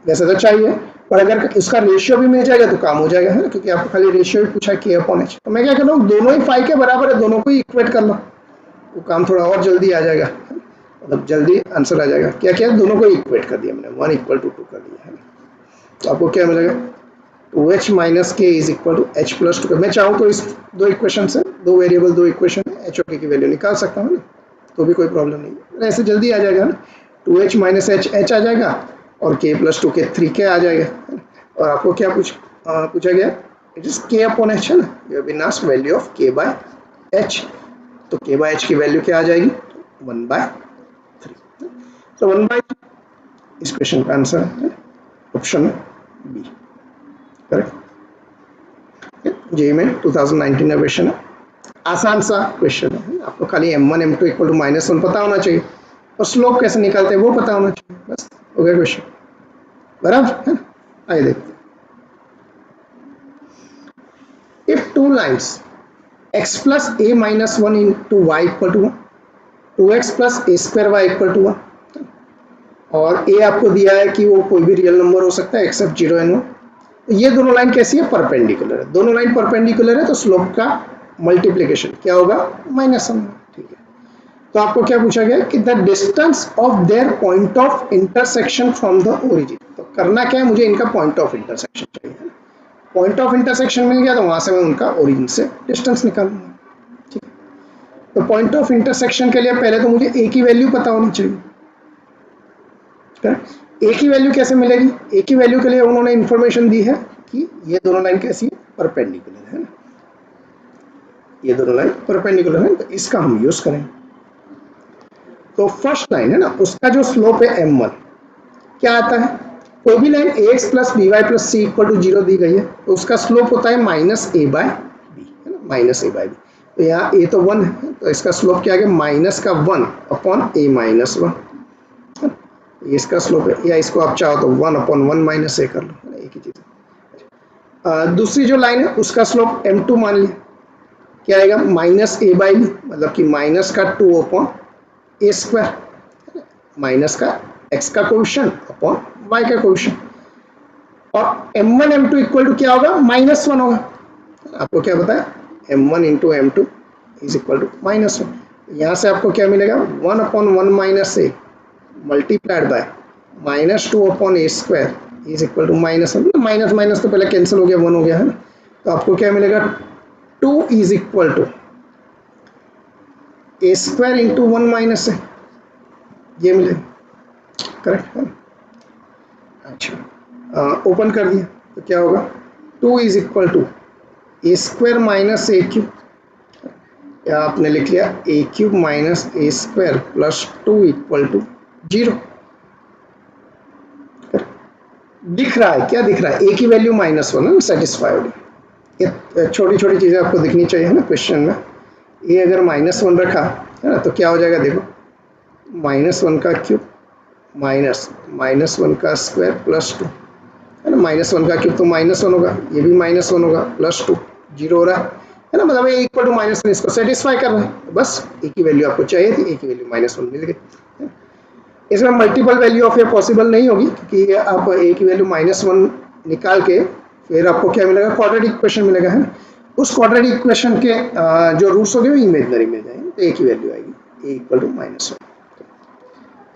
वैसे तो चाहिए, पर अगर इसका रेशियो भी मिल जाएगा तो काम हो जाएगा है ना, क्योंकि आपको खाली रेशियो भी पूछा है k अपॉन h। तो मैं क्या कर रहा हूँ, दोनों ही 5 के बराबर है, दोनों को ही इक्वेट कर लो, वो काम थोड़ा और जल्दी आ जाएगा, मतलब जल्दी आंसर आ जाएगा। क्या क्या दोनों को इक्वेट कर दिया मैंने, 1 इक्वल टू 2 कर दिया है। तो आपको क्या मिलेगा? 2h minus k is equal to h plus 2। मैं चाहूँ तो इस दो इक्वेशन से, दो वेरिएबल दो इक्वेशन है, h और k की वैल्यू निकाल सकता हूँ ना, तो भी कोई प्रॉब्लम नहीं, ऐसे जल्दी आ जाएगा ना। 2h माइनस h h आ जाएगा और k प्लस 2 के 3k आ जाएगा। और आपको क्या पूछा गया? It is k upon h है ना। You have been asked value of k by h, तो k बाय h की वैल्यू क्या आ जाएगी? 1/3। तो 1/3 इस क्वेश्चन का आंसर है ऑप्शन बी, करेक्ट। जेईई में 2019 का क्वेश्चन है, आसान सा क्वेश्चन है। आपको खाली m1 m2 इक्वल टू -1 पता होना चाहिए, और स्लोप कैसे निकालते हैं वो पता होना चाहिए, बस हो गया क्वेश्चन, बराबर है। आइए देखते हैं। If two lines x plus a minus 1 into y equal to 2x plus a square y equal to 1, और a आपको दिया है कि वो कोई भी रियल नंबर हो सकता है एक्सेप्ट 0 एंड 1। तो ये दोनों लाइन कैसी है? परपेंडिकुलर है। दोनों लाइन परपेंडिकुलर है तो स्लोप का मल्टीप्लिकेशन क्या होगा? -1। ठीक है, तो आपको क्या पूछा गया कि the distance of their point of intersection from the origin. तो करना क्या है, मुझे इनका पॉइंट ऑफ इंटरसेक्शन चाहिए। पॉइंट ऑफ इंटरसेक्शन मिल गया तो वहां से मैं उनका ओरिजिन से डिस्टेंस निकालूंगा। ठीक है, तो पॉइंट ऑफ इंटरसेक्शन के लिए पहले तो मुझे ए की वैल्यू पता होनी चाहिए। ए की वैल्यू कैसे मिलेगी? ए की वैल्यू के लिए उन्होंने इंफॉर्मेशन दी है कि ये दोनों लाइन कैसी है? परपेंडिकुलर है ना, ये दोनों लाइन परपेंडिकुलर है, तो इसका हम यूज करेंगे। तो फर्स्ट लाइन है ना, उसका जो स्लोप है m1 क्या आता है? कोई भी line ax plus B Y plus c equal to 0 दी गई है तो उसका स्लोप होता है माइनस ए बाय बी है ना, माइनस ए बाय बी। तो यहाँ a तो 1 है, तो इसका स्लोप क्या आ गया? माइनस का 1 अपॉन a माइनस 1, इसका स्लोप है। या इसको आप चाहो तो 1 अपॉन 1 माइनस ए कर लो, एक ही चीज। दूसरी जो लाइन है उसका स्लोप m2 मान लिया, क्या आएगा? माइनस ए बाई बी, मतलब कि माइनस का 2 अपॉन ए स्क्वायर, माइनस का x का कोएफिशिएंट अपॉन y का कोएफिशिएंट, और m1 m2 इक्वल टू क्या होगा? -1 होगा। आपको क्या बताया? m1 into m2 is equal to -1। यहाँ से आपको क्या मिलेगा? 1 upon 1 minus a multiplied by -2 upon a square is equal to -1। Minus minus तो पहले कैंसिल हो गया, 1 हो गया है ना। तो आपको क्या मिलेगा? 2 is equal to A square into 1 minus A, ये मिलेगा, करेक्ट है। अच्छा, ओपन कर दिया तो क्या होगा? 2 is equal to A square minus A cube, या आपने लिख लिया A cube minus A square plus 2 equal to 0। दिख रहा है, क्या दिख रहा है? ए की वैल्यू -1 है, सेटिस्फाई हो गई। ये छोटी छोटी चीज़ें आपको दिखनी चाहिए ना क्वेश्चन में। ए अगर -1 रखा है ना तो क्या हो जाएगा? देखो, -1 का क्यूब माइनस -1 का स्क्वायर प्लस 2 है ना। -1 का क्यूब तो -1 होगा, ये भी -1 होगा, प्लस 2 0 हो रहा है ना, मतलब ए इक्वल टू -1 इसको सेटिस्फाई कर रहा है। बस ए की वैल्यू आपको चाहिए थी, ए की वैल्यू -1 मिल गई। इसमें multiple value of a possible नहीं होगी, क्योंकि आप ए की वैल्यू -1 निकाल के फिर आपको क्या मिलेगा? क्वाड्रेटिक इक्वेशन मिलेगा है ना। उस क्वाड्रेटिक इक्वेशन के जो रूट्स होंगे वो इमेजिनरी मिल जाएंगे, तो ए की वैल्यू आएगी ए इक्वल टू -1।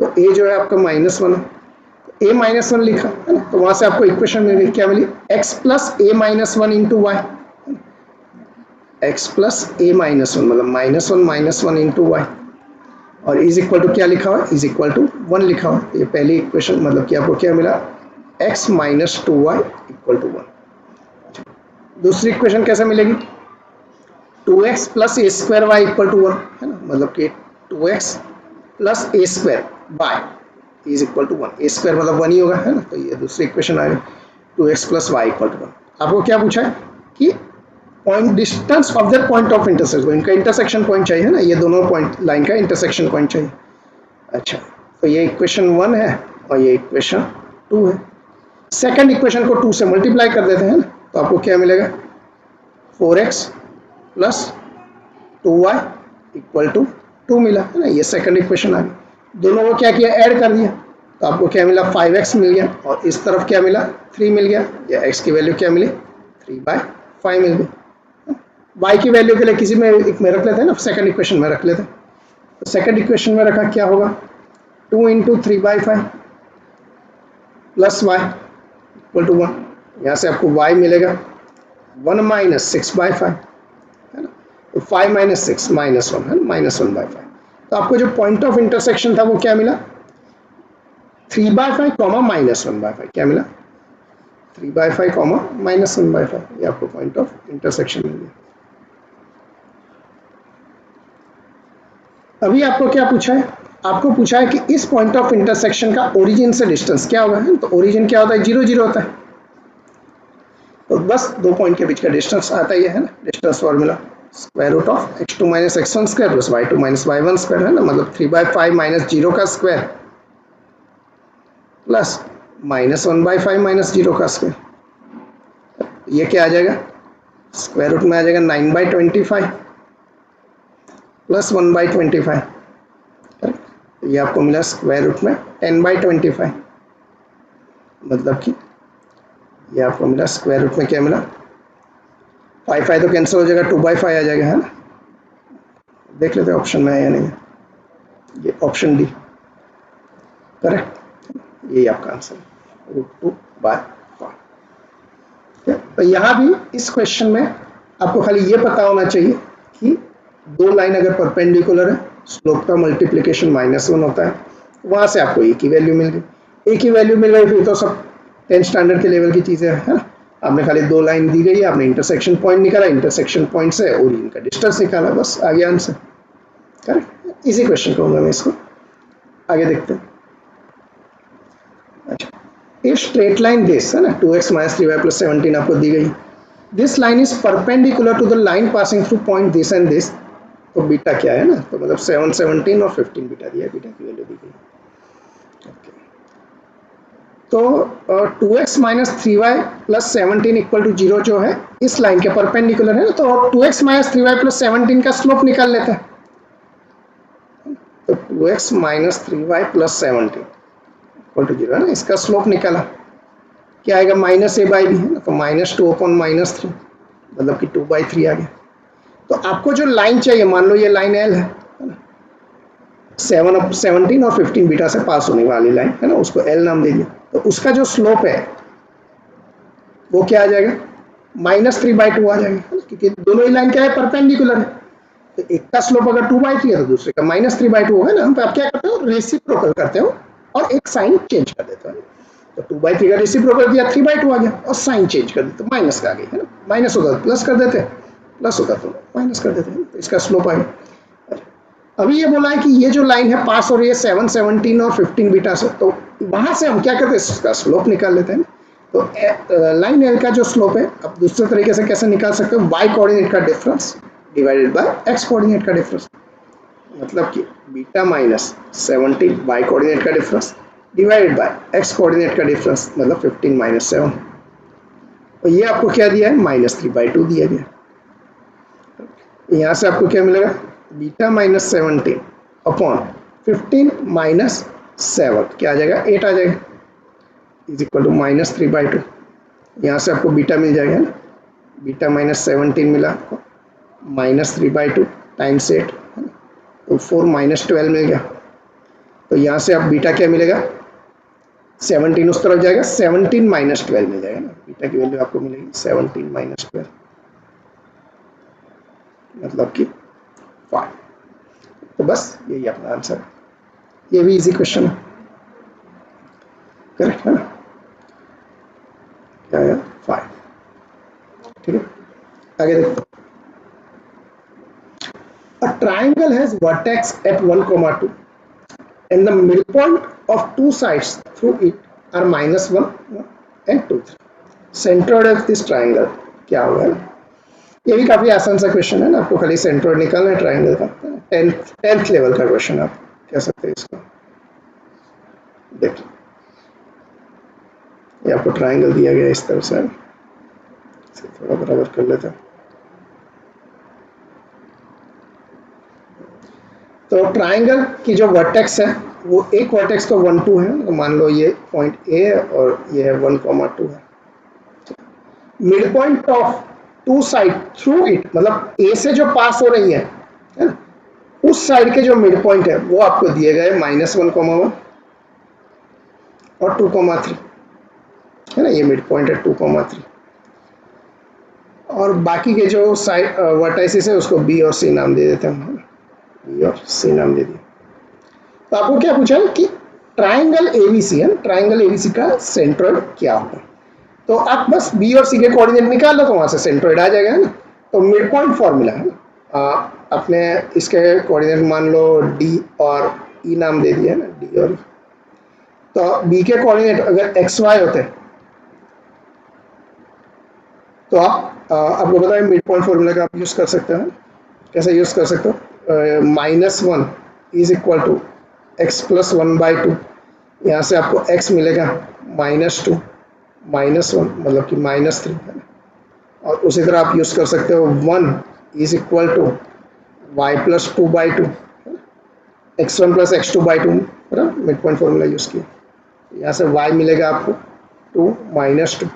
तो ए जो है आपका -1, ए -1 लिखा है ना, तो वहां से आपको इक्वेशन मिल गई, क्या मिली? x प्लस ए -1 इंटू वाई, एक्स प्लस ए -1 मतलब -1 इंटू वाई, और इज इक्वल टू क्या लिखा हुआ है? इज इक्वल टू 1 लिखा हुआ है। ये पहली इक्वेशन, मतलब कि आपको क्या मिला? x minus 2y equal to 1। दूसरी इक्वेशन कैसे मिलेगी? 2x plus a square y equal to 1 है ना, मतलब कि 2x प्लस ए स्क्वायर वाई is equal to 1। A square मतलब 1 ही होगा है ना, तो ये दूसरी इक्वेशन आ गई 2x plus Y equal to 1। आपको क्या पूछा है कि point distance of the point of intersection, इनका इंटरसेक्शन पॉइंट चाहिए ना, ये दोनों पॉइंट लाइन का इंटरसेक्शन पॉइंट चाहिए। अच्छा, तो ये इक्वेशन 1 है और ये इक्वेशन 2 है। सेकंड इक्वेशन को 2 से मल्टीप्लाई कर देते हैं ना, तो आपको क्या मिलेगा? 4x plus 2y equal to 2 मिला है ना, ये सेकंड इक्वेशन आ गई। दोनों को क्या किया? ऐड कर दिया, तो आपको क्या मिला? 5x मिल गया, और इस तरफ क्या मिला? 3 मिल गया, या x की वैल्यू क्या मिली? 3/5 मिल गई। y की वैल्यू के लिए किसी में एक में रख लेते हैं ना, सेकंड इक्वेशन में रख लेते हैं। तो सेकंड इक्वेशन में रखा क्या होगा? 2 into 3/5 plus y equal to 1। यहाँ से आपको y मिलेगा 1 माइनस 6/5 है ना, तो 5 माइनस 6 माइनस 1 है ना, -1/5। तो आपको जो पॉइंट ऑफ इंटरसेक्शन था वो क्या मिला? 3/5 कॉमा -1/5 क्या मिला? 3/5 कॉमा -1/5, ये आपको पॉइंट ऑफ इंटरसेक्शन मिल गया। अभी आपको क्या पूछा है? आपको पूछा है कि इस पॉइंट ऑफ इंटरसेक्शन का ओरिजिन से डिस्टेंस क्या होगा है, तो ओरिजिन क्या होता है? 0 0 होता है, तो बस दो पॉइंट के बीच का डिस्टेंस आता ही है ना, distance formula square root of x2 minus x1 square plus y2 minus y1 square है ना, मतलब 3/5 माइनस 0 का स्क्वायर प्लस -1/5 माइनस 0 का स्क्वायर। ये क्या आ जाएगा? स्क्वायर रूट में आ जाएगा 9/25 प्लस 1/25, ये आपको मिला स्क्वायर रूट में 10/25, मतलब कि ये आपको मिला स्क्वायर रूट में क्या मिला? 5 तो कैंसिल हो जाएगा, 2/5 आ जाएगा है ना। देख लेते हैं ऑप्शन में है या नहीं है, ये ऑप्शन डी करेक्ट, यही आपका आंसर है, √2/5। तो यहाँ भी इस क्वेश्चन में आपको खाली ये पता होना चाहिए कि दो लाइन अगर परपेंडिकुलर है, स्लोप का मल्टीप्लिकेशन -1 होता है, वहां से आपको एक ही वैल्यू मिल गई। एक ही वैल्यू मिल गई फिर तो सब 10th स्टैंडर्ड के लेवल की चीजें है ना। आपने खाली दो लाइन दी गई है, आपने इंटरसेक्शन पॉइंट निकाला, इंटरसेक्शन पॉइंट से ओरिजिन का डिस्टेंस निकाला, बस आ गया आंसर। करेक्ट, इसी क्वेश्चन कहूंगा मैं इसको। आगे देखते हैं। अच्छा, ए स्ट्रेट लाइन दिस है ना, 2x माइनस 3y प्लस 17 आपको दी गई। This line is perpendicular to the line passing through point this and this, तो बीटा क्या है ना, तो मतलब 7 17 और 15 बीटा दिया है, बीटा की वैल्यू दी गई। ओके, तो 2x minus 3y plus 17 equal to 0 जो है इस लाइन के परपेंडिकुलर है ना, तो 2x माइनस 3y प्लस 17 का स्लोप निकाल लेते हैं। तो 2x minus 3y plus 17 equal to 0 है ना, इसका स्लोप निकाला, क्या आएगा? -a/b है ना, तो -2 अपॉन -3 मतलब कि 2/3 आ गया। तो आपको जो लाइन चाहिए, मान लो ये लाइन L है ना, 17 और 15 बीटा से पास होने वाली लाइन है ना, उसको L नाम दे दिया। तो उसका जो स्लोप है वो क्या आ जाएगा? -3/2 आ जाएगा, क्योंकि दोनों ही लाइन क्या है? परपेंडिकुलर है। तो एक का स्लोप अगर 2/3 है तो दूसरे का -3/2 होगा ना, तो आप क्या करते हो? रेसिप्रोकल करते हो और एक साइन चेंज कर देते हो। तो 2/3 का रेसिप्रोकल किया, 3/2 आ गया, और साइन चेंज कर देते, माइनस का आ गई है ना, माइनस होगा तो प्लस कर देते, प्लस होगा तो माइनस कर देते हैं, तो इसका स्लोप आ गया। अभी ये बोला है कि ये जो लाइन है पास हो रही है 7 17 और 15 बीटा से, तो वहां से हम क्या करते हैं? इसका स्लोप निकाल लेते हैं। तो लाइन एल का जो स्लोप है, अब दूसरे तरीके से कैसे निकाल सकते हो? वाई कोऑर्डिनेट का difference divided by x coordinate का डिफरेंस, मतलब कि बीटा माइनस 17 वाई कोऑर्डिनेट का difference divided by x coordinate का डिफरेंस, मतलब 15 माइनस 7। और ये आपको क्या दिया है? -3/2 दिया गया। यहाँ से आपको क्या मिलेगा? बीटा माइनस 17 अपॉन 15 माइनस 7 क्या आ जाएगा? 8 आ जाएगा, इज इक्वल टू -3/2। यहाँ से आपको बीटा मिल जाएगा ना, बीटा -17 मिला आपको, -3/2 टाइम्स 8 है ना, तो 4 -12 मिल गया। तो यहाँ से आप बीटा क्या मिलेगा? 17 उस तरफ जाएगा, 17 -12 मिल जाएगा ना, बीटा की वैल्यू आपको मिलेगी 17 -12, मतलब कि 5। तो बस यही अपना आंसर है, ये भी इजी क्वेश्चन है, करेक्ट है ना। आगे देखते हैं। A triangle has vertex at 1, 2 and the midpoint of two sides through it are -1 and 2, 3. Centroid of this triangle क्या होगा? ये भी काफी आसान सा क्वेश्चन है ना, आपको खाली सेंट्रोइड निकालना है ट्राइंगल का। 10th लेवल का क्वेश्चन आप कह सकते हैं इसको। देखिए ये आपको ट्राइंगल दिया गया इस तरह से, थोड़ा बराबर कर लेते हैं। तो ट्राइंगल की जो वर्टेक्स है वो एक वर्टेक्स तो 1, 2 है, तो मान लो ये पॉइंट ए है और ये है 1, 2 है। Mid point of two side through it, मतलब ए से जो पास हो रही है ना, उस साइड के जो मिड पॉइंट है वो आपको दिए गए -1, 1 और 2, 3 है ना, ये मिड पॉइंट है 2, 3 और बाकी के जो साइड वर्टाइसिस है उसको बी और सी नाम दे देते हैं, बी और सी नाम दे दिए। तो आपको क्या पूछा है कि ट्राइंगल एबीसी है, ट्राइंगल एबीसी का सेंट्रोइड क्या होगा। तो आप बस बी और सी के कोऑर्डिनेट निकाल लो तो वहां से सेंट्रोइड आ जाएगा, है ना। तो मिड पॉइंट फॉर्मूला है, अपने इसके कोऑर्डिनेट मान लो डी और ई नाम दे दिया है ना, डी और ई। तो बी के कोऑर्डिनेट अगर एक्स वाई होते तो आप आपको पता है मिड पॉइंट फॉर्मूला का आप यूज कर सकते हो। कैसे यूज कर सकते हो? -1 इज इक्वल टू x + 1/2। यहाँ से आपको x मिलेगा -2 -1 मतलब कि -3 है ना। और उसी तरह आप यूज कर सकते हो 1 is equal to y + 2/2, x1 + x2/2 है ना, मिड पॉइंट फॉर्मूला यूज किया। यहाँ से y मिलेगा आपको 2 -2,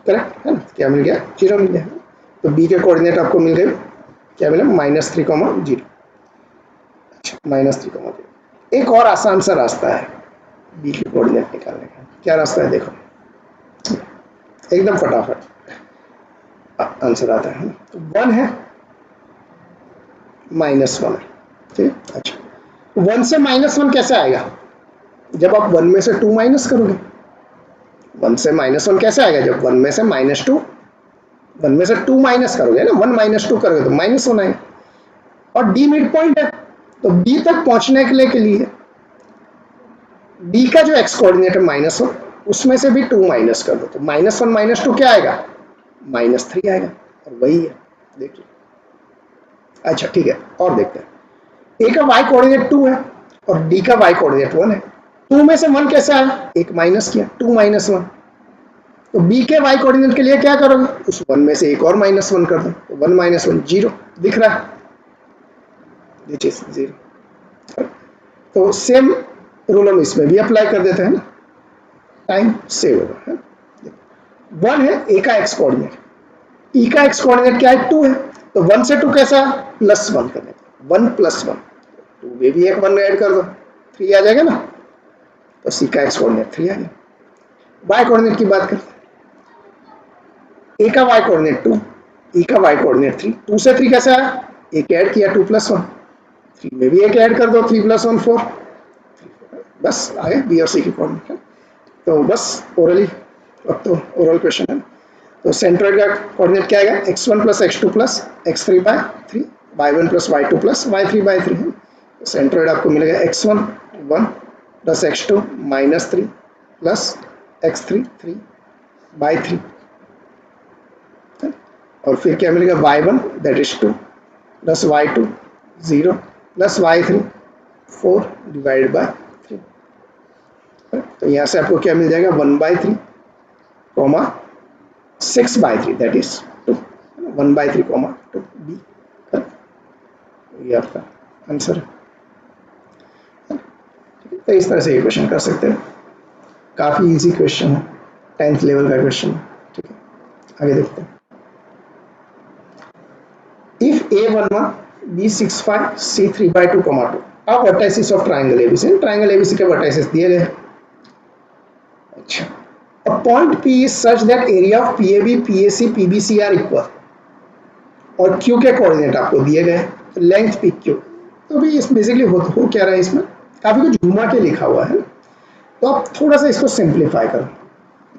करेक्ट है ना। क्या मिल गया? 0 मिल गया। तो b के कोऑर्डिनेट आपको मिल गए, क्या मिला? -3, 0। अच्छा, -3, 0। एक और आसान सा रास्ता है b के कोऑर्डिनेट निकालने का। क्या रास्ता है? देखो एकदम फटाफट आंसर आता है। तो 1 है, -1 है, ठीक। अच्छा 1 से -1 कैसे आएगा? जब आप 1 में से 2 माइनस करोगे। 1 से -1 कैसे आएगा? जब 1 में से -2, 1 में से 2 माइनस करोगे ना, 1 - 2 करोगे तो -1 आएगा। और डी मिड पॉइंट है, तो बी तक पहुंचने के लिए बी का जो एक्स कोऑर्डिनेट है -1, उसमें से भी 2 माइनस कर दो, तो -1 - 2 क्या आएगा? -3 आएगा। और वही है, देखिए। अच्छा ठीक है, और देखते हैं। ए का y कोऑर्डिनेट 2 है और डी का y कोऑर्डिनेट 1 है। 2 में से 1 कैसे आया? एक माइनस किया, 2 - 1। तो बी के y कोऑर्डिनेट के लिए क्या करोगे? उस 1 में से एक और -1 कर दो, तो 1 - 1 0 दिख रहा है, दिस इज 0। तो सेम रूल हम इसमें भी अप्लाई कर देते हैं ना, टाइम सेव होगा। 1 है ए का एक्स कोऑर्डिनेट, ई का एक्स कोऑर्डिनेट क्या है? 2 है। तो 1 से 2 कैसा? +1 कर देते, 1 + 1, 2 में भी एक 1 ऐड कर दो, 3 आ जाएगा ना। तो सी का एक्स कोऑर्डिनेट 3 आ गया। वाई कोऑर्डिनेट की बात करते हैं। ए का वाई कोऑर्डिनेट 2, ई का वाई कोऑर्डिनेट 3। 2 से 3 कैसे आया? एक ऐड किया, 2 + 1, 3 में भी एक ऐड कर दो, 3 + 1 4। बस आए बी और सी की कोऑर्डिनेट। तो बस ओरली, अब तो ओरल क्वेश्चन है। तो सेंट्रोइड का कोऑर्डिनेट क्या आएगा? x1 + x2 + x3/3, y1 + y2 + y3/3 है। तो सेंट्रोइड आपको मिलेगा x1 1 + x2 -3 + x3 3/3, और फिर क्या मिलेगा? y1 that is 2 + y2 0 + y3 4/3। तो यहाँ से आपको क्या मिल जाएगा? 1/3, 6/3 दैट इज 2, 1/3, 2 बी। ये आपका आंसर है। तो इस तरह से ये क्वेश्चन कर सकते हैं, काफी इजी क्वेश्चन है, 10th लेवल का क्वेश्चन। ठीक है, आगे देखते हैं। If A11 B65 C3/2, 2 are vertices of triangle ABC, triangle ABC के वर्टाइसेस दिए गए। अच्छा, a point P is such that area of PAB, PAC, PBC are equal, और Q के कोऑर्डिनेट आपको दिए गए, लेंथ PQ। तो भी इस बेसिकली हो क्या रहा है, इसमें काफी कुछ घुमा के लिखा हुआ है। तो आप थोड़ा सा इसको सिंप्लीफाई करो,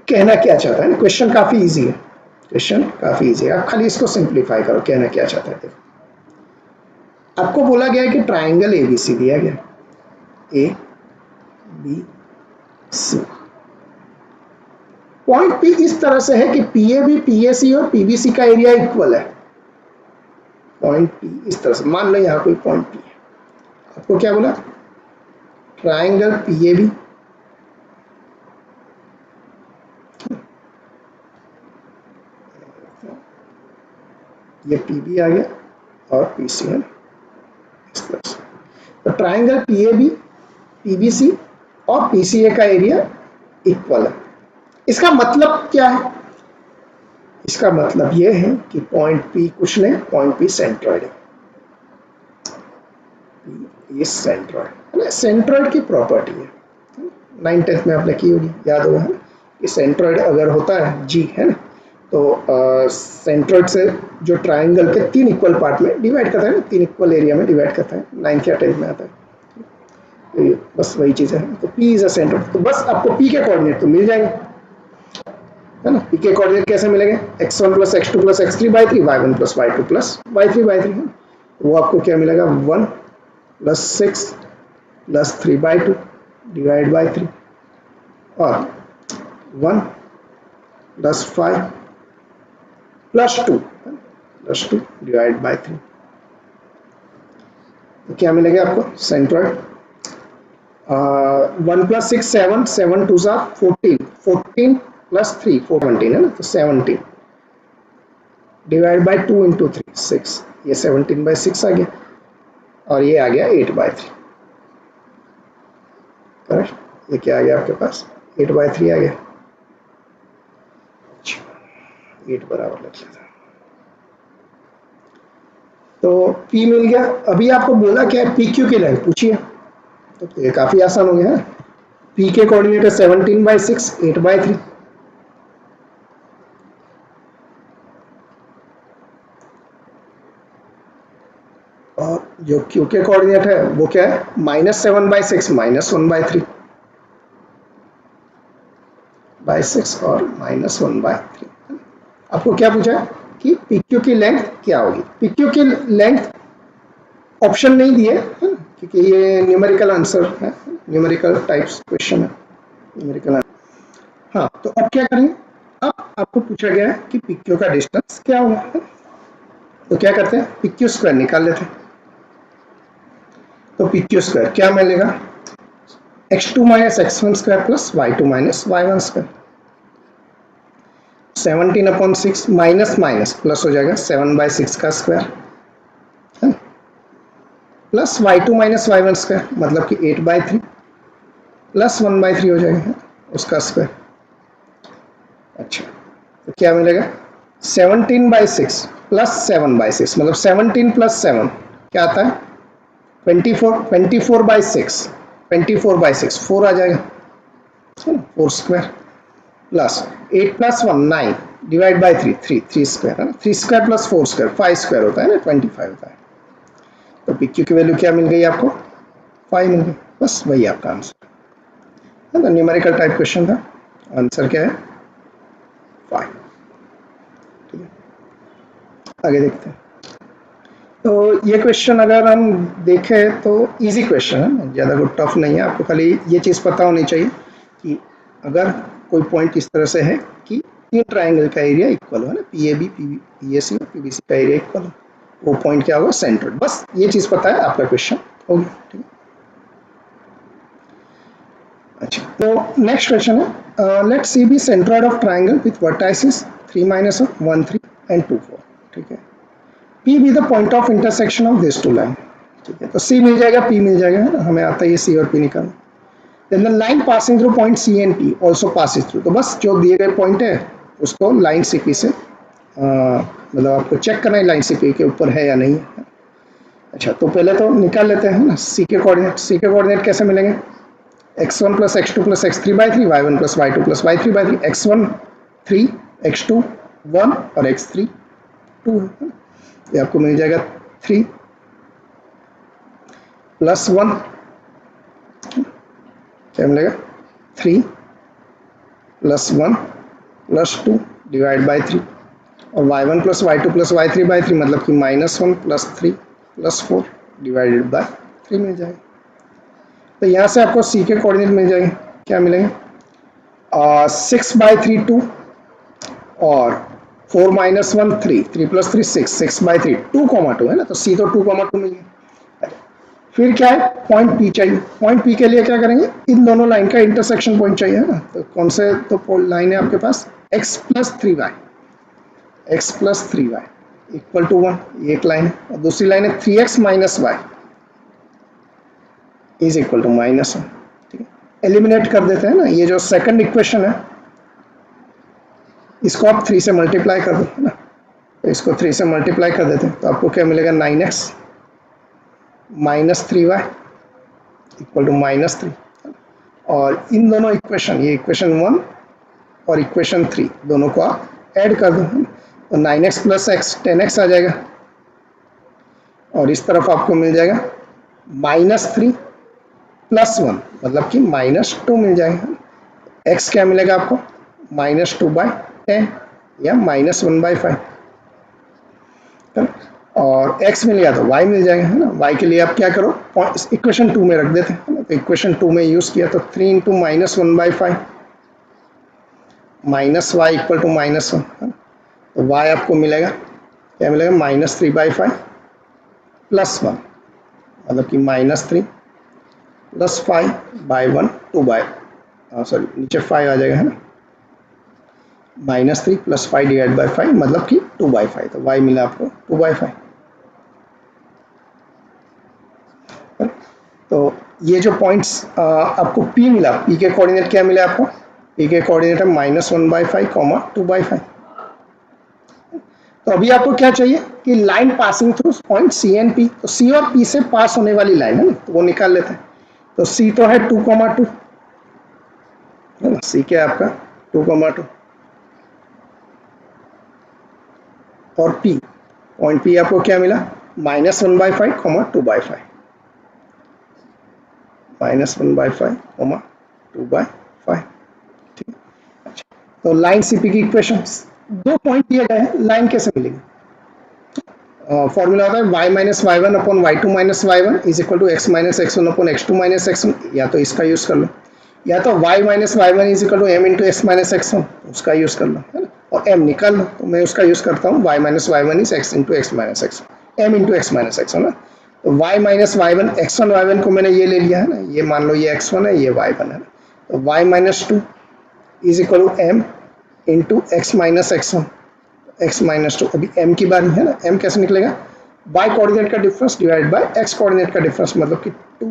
कहना क्या चाहता है। क्वेश्चन काफी इजी है, क्वेश्चन काफी इजी है, आप खाली इसको सिंप्लीफाई करो, कहना क्या चाहता है। देखो आपको बोला गया है कि ट्राइंगल एबीसी दिया गया, A B C, point P इस तरह से है कि पीएबी पीएसी और पीबीसी का एरिया इक्वल है। पॉइंट पी इस तरह से, मान लो यहाँ कोई पॉइंट पी है, आपको क्या बोला, ट्राइंगल पीएबी ये पीबी आ गया और पीसी है इस तरह से, तो ट्राइंगल पीएबी पीबीसी और पीसीए का एरिया इक्वल है। इसका मतलब क्या है, इसका मतलब यह है कि पॉइंट पी कुछ नहीं, पॉइंट पी सेंट्रॉइड है, ये सेंट्रॉइड है ना, सेंट्रॉइड की प्रॉपर्टी है, 9th में आपने की होगी, याद होगा है कि सेंट्रॉइड अगर होता है जी है ना, तो सेंट्रॉइड से जो ट्राइंगल के 3 इक्वल पार्ट में डिवाइड करता है ना, 3 इक्वल एरिया में डिवाइड करता है, 9th या 10th में आता है, तो बस वही चीज़ है। तो P इज अ सेंट्रॉइड, तो बस आपको P के कोऑर्डिनेट तो मिल जाएंगे है ना। P के कोऑर्डिनेट कैसे मिलेंगे, x1 plus x2 plus x3 by 3, y1 plus y2 plus y3 by 3 है, वो आपको क्या मिलेगा, 1 plus 6 plus 3 by 2 divide by 3 और 1 प्लस 5 प्लस 2 डिवाइड बाई 3, तो क्या मिलेगा आपको सेंट्रॉइड, 1 प्लस 6 7, 7 2 सा 14, 14 प्लस 3 17 है ना, तो 17 डिवाइड बाई 2 इंटू 3 6, ये 17 बाई 6 आ गया और ये आ गया 8 बाई 3, करेक्ट, ये क्या आ गया आपके पास 8 बाई 3 आ गया, 8 बराबर लिख लेता, तो P मिल गया। अभी आपको बोला क्या है, पी क्यू की लेंथ पूछिए, तो ये काफी आसान हो गया है, P के कोऑर्डिनेट है 17 बाई 6 8 बाई 3, और जो Q के कोऑर्डिनेट है वो क्या है, -7 बाई 6 -1 बाई 3 बाई 6 और -1 बाई 3। आपको क्या पूछा है कि PQ की लेंथ क्या होगी, PQ की लेंथ ऑप्शन नहीं दिए है ना, क्योंकि ये न्यूमेरिकल आंसर है, न्यूमेरिकल टाइप्स क्वेश्चन है, न्यूमेरिकल आंसर। हाँ, तो अब क्या करेंगे, अब आपको पूछा गया है कि PQ का डिस्टेंस क्या होगा, तो क्या करते हैं, PQ स्क्वायर निकाल लेते हैं, तो PQ स्क्वायर क्या मिलेगा, x2 minus x1 square plus y2 minus y1 square, 17 upon 6 minus minus plus हो जाएगा 7 बाई 6 का स्क्वायर है, plus y2 minus y1 square मतलब कि 8 बाई 3 प्लस 1 बाई 3 हो जाएगा उसका स्क्वायर। अच्छा, तो क्या मिलेगा 17 बाई 6 प्लस 7 बाई 6 मतलब 17 प्लस 7 क्या आता है 24, 24 बाई 6, 24 बाई 6 4 आ जाएगा, 4 square plus 8 plus 1 9 divide by 3 3 square है ना, 3 स्क्वायर प्लस 4 स्क्वायर 5 स्क्वायर होता है ना, 25 होता है, तो PQ की वैल्यू क्या मिल गई आपको 5 मिल गई, बस वही आपका आंसर है ना, न्यूमेरिकल टाइप क्वेश्चन था, आंसर क्या है 5। ठीक है, आगे देखते हैं। तो ये क्वेश्चन अगर हम देखें तो इजी क्वेश्चन है, ज़्यादा कोई टफ नहीं है, आपको खाली ये चीज़ पता होनी चाहिए कि अगर कोई पॉइंट इस तरह से है कि 3 ट्राइंगल का एरिया इक्वल हो ना, PAB PAC और PBC का एरिया इक्वल हो, वो पॉइंट क्या होगा सेंट्रोइड, बस ये चीज़ पता है आपका क्वेश्चन हो गया। ठीक है, अच्छा, तो नेक्स्ट क्वेश्चन है, let's see be centroid of triangle with vertices 3 - 1 3 and 2 4। ठीक है, P be the point of intersection of these two line। ठीक है, तो C मिल जाएगा, P मिल जाएगा है ना, हमें आता है ये C और P निकालना। Then the line passing through point C and P also passes through। तो बस जो दिए गए पॉइंट है उसको लाइन CP से मतलब आपको चेक करना है लाइन CP के ऊपर है या नहीं है। अच्छा, तो पहले तो निकाल लेते हैं ना C के कोऑर्डिनेट। C के कोऑर्डिनेट कैसे मिलेंगे, x1 plus x2 plus x3 by 3, y1 plus y2 plus y3 by 3, x1 3 x2 1 और x3 2 है, ये आपको मिल जाएगा 3 प्लस 1 क्या मिलेगा 3 प्लस 1 प्लस 2 डिवाइड बाई 3, और y1 plus y2 plus y3/3 मतलब कि -1 + 3 + 4 डिवाइडेड बाय 3 मिल जाएगा। तो यहाँ से आपको c के कोऑर्डिनेट मिल जाएंगे, क्या मिलेंगे 6/3 2 और 4 - 1 3 3 + 3 6 6/3 2, है ना, तो c तो 2, 2 मिल गया। फिर क्या है, पॉइंट P चाहिए। पॉइंट P के लिए क्या करेंगे, इन दोनों लाइन का इंटरसेक्शन पॉइंट चाहिए, है ना। तो कौन से तो लाइन है आपके पास x + 3y इक्वल टू 1, ये एक लाइन है। और दूसरी लाइन है 3x - y is equal to -1। ठीक है, एलिमिनेट कर देते हैं ना, ये जो सेकंड इक्वेशन है इसको आप 3 से मल्टीप्लाई कर दो, है ना। तो इसको 3 से मल्टीप्लाई कर देते हैं तो आपको क्या मिलेगा 9x - 3y इक्वल टू -3। और इन दोनों इक्वेशन, ये इक्वेशन 1 और इक्वेशन 3 दोनों को आप ऐड कर दो, तो 9x + x 10x आ जाएगा। और इस तरफ आपको मिल जाएगा -3 + 1 मतलब कि -2 मिल जाएगा। x क्या मिलेगा आपको -2/10 या -1/5, और x मिल गया तो y मिल जाएगा, है ना। y के लिए आप क्या करो, इक्वेशन 2 में रख देते हैं, तो इक्वेशन 2 में यूज किया तो 3 × -1/5 -y इक्वल टू -1, तो y आपको मिलेगा, क्या मिलेगा -3/5 + 1 मतलब कि -3 + 5/1 सॉरी नीचे 5 आ जाएगा, है ना। -3 + 5 डिवाइड बाई 5 मतलब कि 2/5, तो y मिला आपको 2/5। तो ये जो पॉइंट्स आपको P मिला, P के कोऑर्डिनेट क्या मिले आपको, P के कोऑर्डिनेट है -1/5, 2/5। तो अभी आपको क्या चाहिए कि line passing through point C and P, तो C और P से पास होने वाली लाइन है ना, तो वो निकाल लेते हैं। तो C तो है 2,2, है ना, C क्या है आपका 2,2, और P पॉइंट P आपको क्या मिला -1/5, 2/5 -1/5, 2/5। ठीक है, अच्छा, तो लाइन CP की इक्वेशन, दो पॉइंट दिए गए हैं, लाइन कैसे मिलेगी। फॉर्मूला होता है y - y1 upon y2 - y1 is equal to x - x1 upon x2 - x1। या तो इसका यूज कर लो, या तो y - y1 is equal to m into x - x1, उसका यूज कर लो, है ना। और m निकाल लो, तो मैं उसका यूज करता हूँ, y - y1 is x into x - x1, m into x - x1 ना। तो y - y1 x1 y1 को मैंने ये ले लिया, है ना, ये मान लो ये x1 है, ये y1 है ना। तो y - 2 is equal to m into x - x1, x - 2। अभी m की बारी है ना, m कैसे निकलेगा, y कोऑर्डिनेट का difference divide by x coordinate का डिफरेंस मतलब कि 2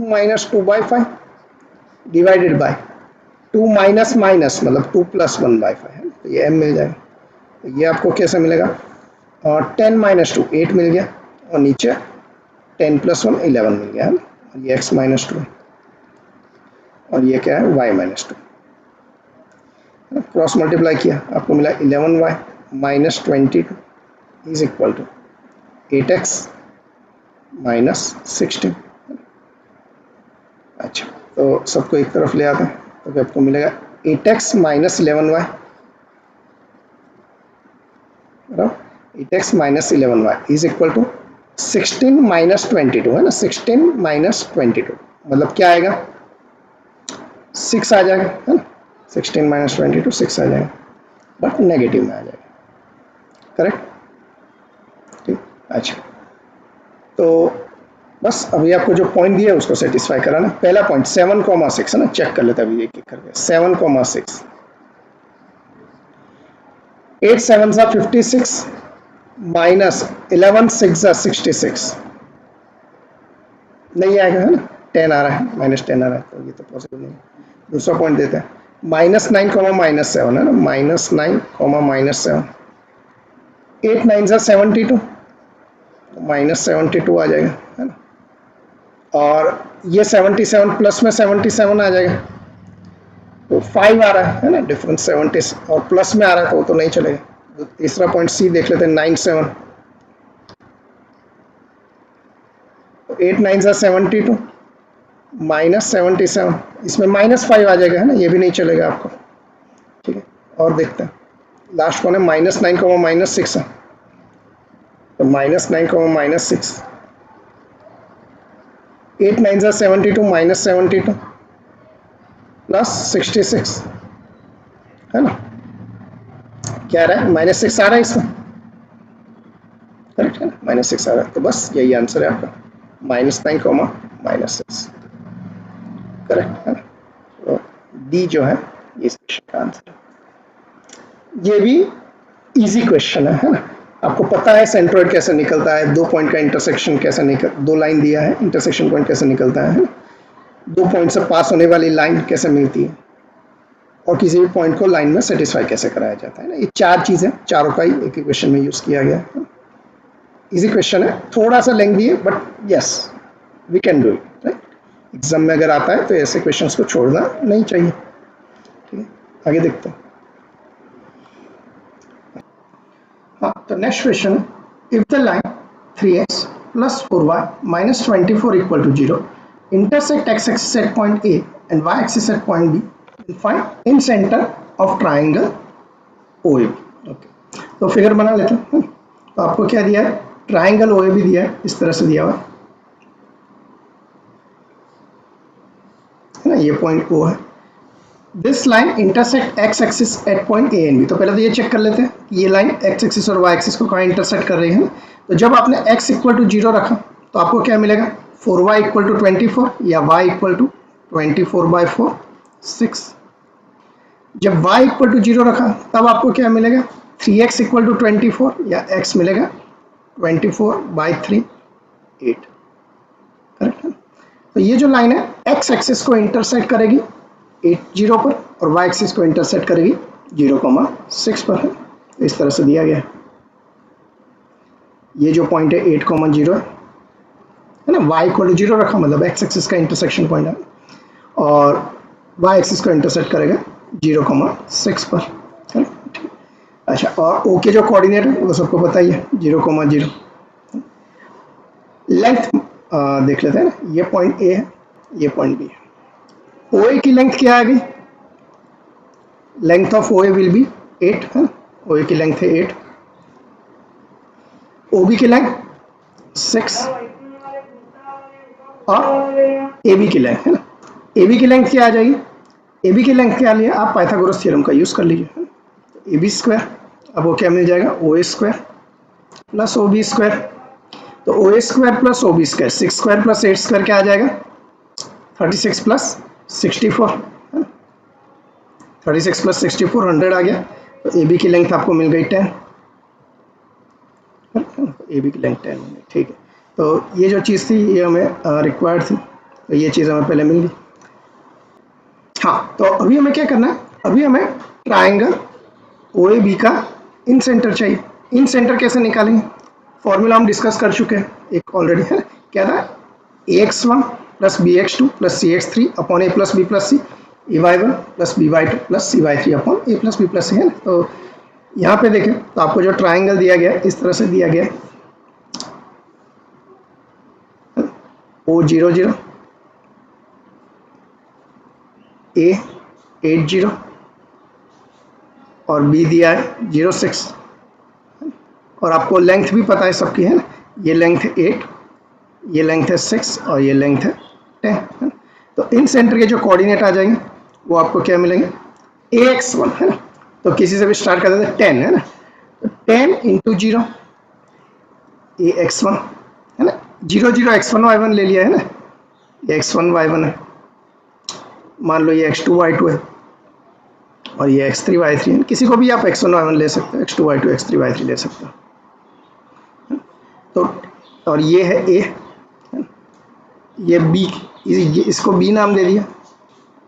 - 2/5 डिवाइडेड बाय 2 माइनस माइनस मतलब 2 + 1/5 है, तो ये m मिल जाएगा। तो ये आपको कैसे मिलेगा, 10 - 2 8 मिल गया, और नीचे 10 + 1 11 मिल गया, है ना। ये x - 2 और ये क्या है y - 2, क्रॉस मल्टीप्लाई किया आपको मिला 11y - 22 is equal to 8x - 16। अच्छा, तो सबको एक तरफ ले आते हैं, तो आपको मिलेगा 8x - 11y, 8x - 11y is equal to 16 - 22, है ना। 16 - 22 मतलब क्या आएगा 6 आ जाएगा, है ना। 16 - 22 6 आ जाएगा, बट नेगेटिव में आ जाएगा, करेक्ट। ठीक, अच्छा, तो बस अभी आपको जो पॉइंट दिया है उसको सेटिस्फाई कराना। पहला पॉइंट 7,6 है ना, चेक कर लेते हैं अभी एक एक करके। 7,6 8 7 56 माइनस 11 6 66 नहीं आएगा, है ना। 10 आ रहा है, -10 आ रहा है, तो ये तो पॉसिबल नहीं है। दूसरा पॉइंट देते हैं -9, -7 है ना, -9, -7 8 9 72 -72 आ जाएगा, है ना। और ये 77 प्लस में 77 आ जाएगा, तो 5 आ रहा है ना डिफरेंस, 70 और प्लस में आ रहा है तो वो तो नहीं चलेगा। तो तीसरा पॉइंट सी देख लेते हैं 9 7, तो 8 9 72 -77, इसमें -5 आ जाएगा, है ना, ये भी नहीं चलेगा आपको। ठीक है, और देखते हैं लास्ट कौन है, -9 -6 है, तो -9 -6, 8 9 72 -72 प्लस 66 है ना, क्या आ रहा है, -6 आ रहा है इसमें, करेक्ट है ना, -6 आ रहा है, तो बस यही आंसर है आपका, -9 -6, करेक्ट है ना। तो डी जो है ये इस क्वेश्चन का आंसर है। ये भी इजी क्वेश्चन है ना, आपको पता है सेंट्रोइड कैसे निकलता है, 2 पॉइंट का इंटरसेक्शन कैसे निकल, 2 लाइन दिया है, इंटरसेक्शन पॉइंट कैसे निकलता है ना? 2 पॉइंट से पास होने वाली लाइन कैसे मिलती है, और किसी भी पॉइंट को लाइन में सेटिस्फाई कैसे कराया जाता है ना, ये 4 चीजें, चारों का ही एक ही क्वेश्चन में यूज किया गया है। इजी क्वेश्चन है, थोड़ा सा लेंथी है, but yes we can do it, right. Exam में अगर आता है तो ऐसे क्वेश्चंस को छोड़ना नहीं चाहिए, ठीक है। आगे देखते हैं। हाँ, तो next question, if the line 3x plus 4y minus 24 equal to 0 intersect x axis at point A and y axis at point B, then find in center of triangle OAB। Okay, तो figure बना लेते हैं। तो आपको क्या दिया है, triangle OAB दिया है, इस तरह से दिया हुआ है ना, ये पॉइंट O है। This line intersect x axis at point A and B। तो पहले तो ये चेक कर लेते हैं कि ये लाइन एक्स एक्सिस और वाई एक्सिस को कहाँ इंटरसेक्ट कर रही है। तो जब आपने x इक्वल टू 0 रखा तो आपको क्या मिलेगा, 4y इक्वल टू 24 या y इक्वल टू 24/4 6। जब y इक्वल टू 0 रखा तब आपको क्या मिलेगा, 3x इक्वल टू 24 या x मिलेगा 24/3 8, करेक्ट है। तो ये जो लाइन है x एक्सिस को इंटरसेक्ट करेगी 8 0 पर और y एक्सिस को इंटरसेक्ट करेगी 0,6 पर है। तो इस तरह से दिया गया है। ये जो पॉइंट है 8,0 है ना, y इक्वल टू 0 रखा मतलब x एक्सिस का इंटरसेक्शन पॉइंट है, और y एक्सिस को इंटरसेक्ट करेगा 0,6 पर, है ना? अच्छा, और o के जो कोऑर्डिनेट है वो सबको पता ही है 0,0। लेंथ देख लेते हैं ना, ये पॉइंट A है, ये पॉइंट B है। OA की लेंथ क्या आ गई, length of OA will be 8 है ना, OA की लेंथ है 8, OB की लेंथ 6 और AB की लेंथ है ना, AB की लेंथ क्या आ जाएगी, AB की लेंथ क्या लिया आप, पाइथागोरस थ्योरम का यूज कर लीजिए। AB स्क्वायर, अब वो क्या मिल जाएगा, OA square plus OB square. तो OA square plus OB square, 6 square plus 8 square क्या आ जाएगा, 36 प्लस 64 है ना, 36 प्लस 64 100 आ गया। तो AB की लेंथ आपको मिल गई 10, AB की लेंथ 10, ठीक है। तो ये जो चीज़ थी ये हमें रिक्वायर्ड थी, तो ये चीज़ हमें पहले मिल गई। हाँ, तो अभी हमें क्या करना है, अभी हमें ट्राइंगल OAB का इन सेंटर चाहिए। इन सेंटर कैसे निकालेंगे, फॉर्मूला हम डिस्कस कर चुके हैं एक ऑलरेडी, है क्या था, AX1 plus BX2 plus CX3 upon A plus B plus C, AY1 plus BY2 plus CY3 upon A plus B plus C, है ना। तो यहाँ पे देखें तो आपको जो ट्राइंगल दिया गया है इस तरह से दिया गया है, O0 0, A 8 0 और B दिया है 0 6, और आपको लेंथ भी पता है सबकी, है ना, ये लेंथ है 8, ये लेंथ है 6 और ये लेंथ है 10, है ना। तो इन सेंटर के जो कोऑर्डिनेट आ जाएंगे वो आपको क्या मिलेंगे, AX1 है ना, तो किसी से भी स्टार्ट कर देते हैं 10 है ना, तो 10 इंटू 0 AX1 है ना, 0 0 X1 Y1 ले लिया है ना, ये X1 Y1 है, मान लो ये X2 Y2 है और ये X3 Y3 है, किसी को भी आप X1 Y1 ले सकते हो, X2 Y2 X3 Y3 ले सकते हो। तो और ये है A, ये B, इसको B नाम दे दिया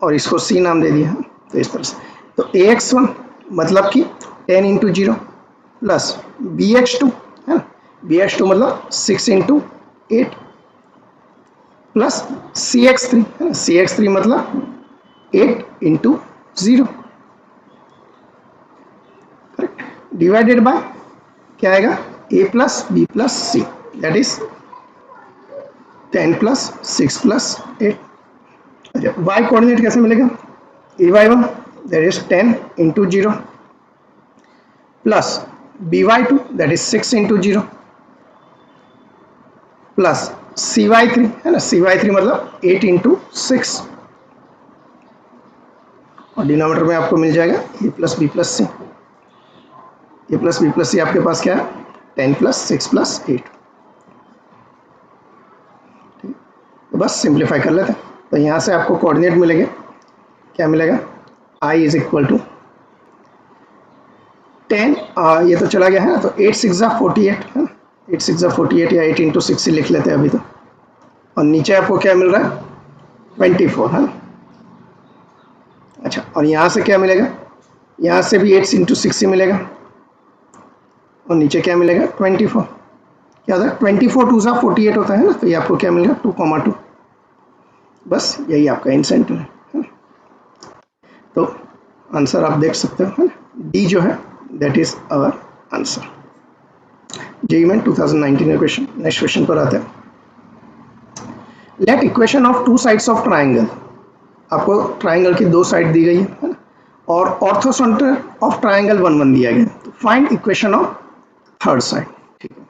और इसको C नाम दे दिया, तो इस तरह से। तो AX1 मतलब कि 10 इंटू 0 प्लस BX2 है ना, BX2 मतलब 6 इंटू 8 प्लस CX3 है ना, CX3 मतलब 8 इंटू 0, करेक्ट, डिवाइडेड बाय क्या आएगा, A plus B plus C, that is 10 plus 6 plus 8। अच्छा, y कोऑर्डिनेट कैसे मिलेगा, AY1 that is 10 into 0 plus by2 that is 6 into 0 plus cy3 है ना, cy3 मतलब 8 इंटू 6 और डिनोमिनेटर में आपको मिल जाएगा a plus B plus C. A plus B plus C आपके पास क्या है 10 प्लस 6 प्लस 8। तो बस सिंप्लीफाई कर लेते हैं। तो यहाँ से आपको कोऑर्डिनेट मिलेंगे, क्या मिलेगा i इज इक्वल टू 10 ये तो चला गया है ना, तो 8 6 48 है ना, 8 6 48 या 8 इंटू 6 लिख लेते हैं अभी तो। और नीचे आपको क्या मिल रहा है 24 है ना। अच्छा और यहाँ से क्या मिलेगा, यहाँ से भी 8 इंटू 6 ही मिलेगा और नीचे क्या मिलेगा 24। क्या होता है 24 2 48 होता है ना, तो ये आपको क्या मिलेगा 2,2। बस यही आपका इंसेंटिव है। तो आंसर आप देख सकते हो डी जो है that is our answer. JEE main 2019 question. Next question पर आते हैं। Let equation of two sides of triangle, आपको ट्राइंगल की दो साइड दी गई है ना, और ऑर्थोसेंटर ऑफ ट्राइंगल 1 1 दिया गया। तो find equation of third side. ठीक है,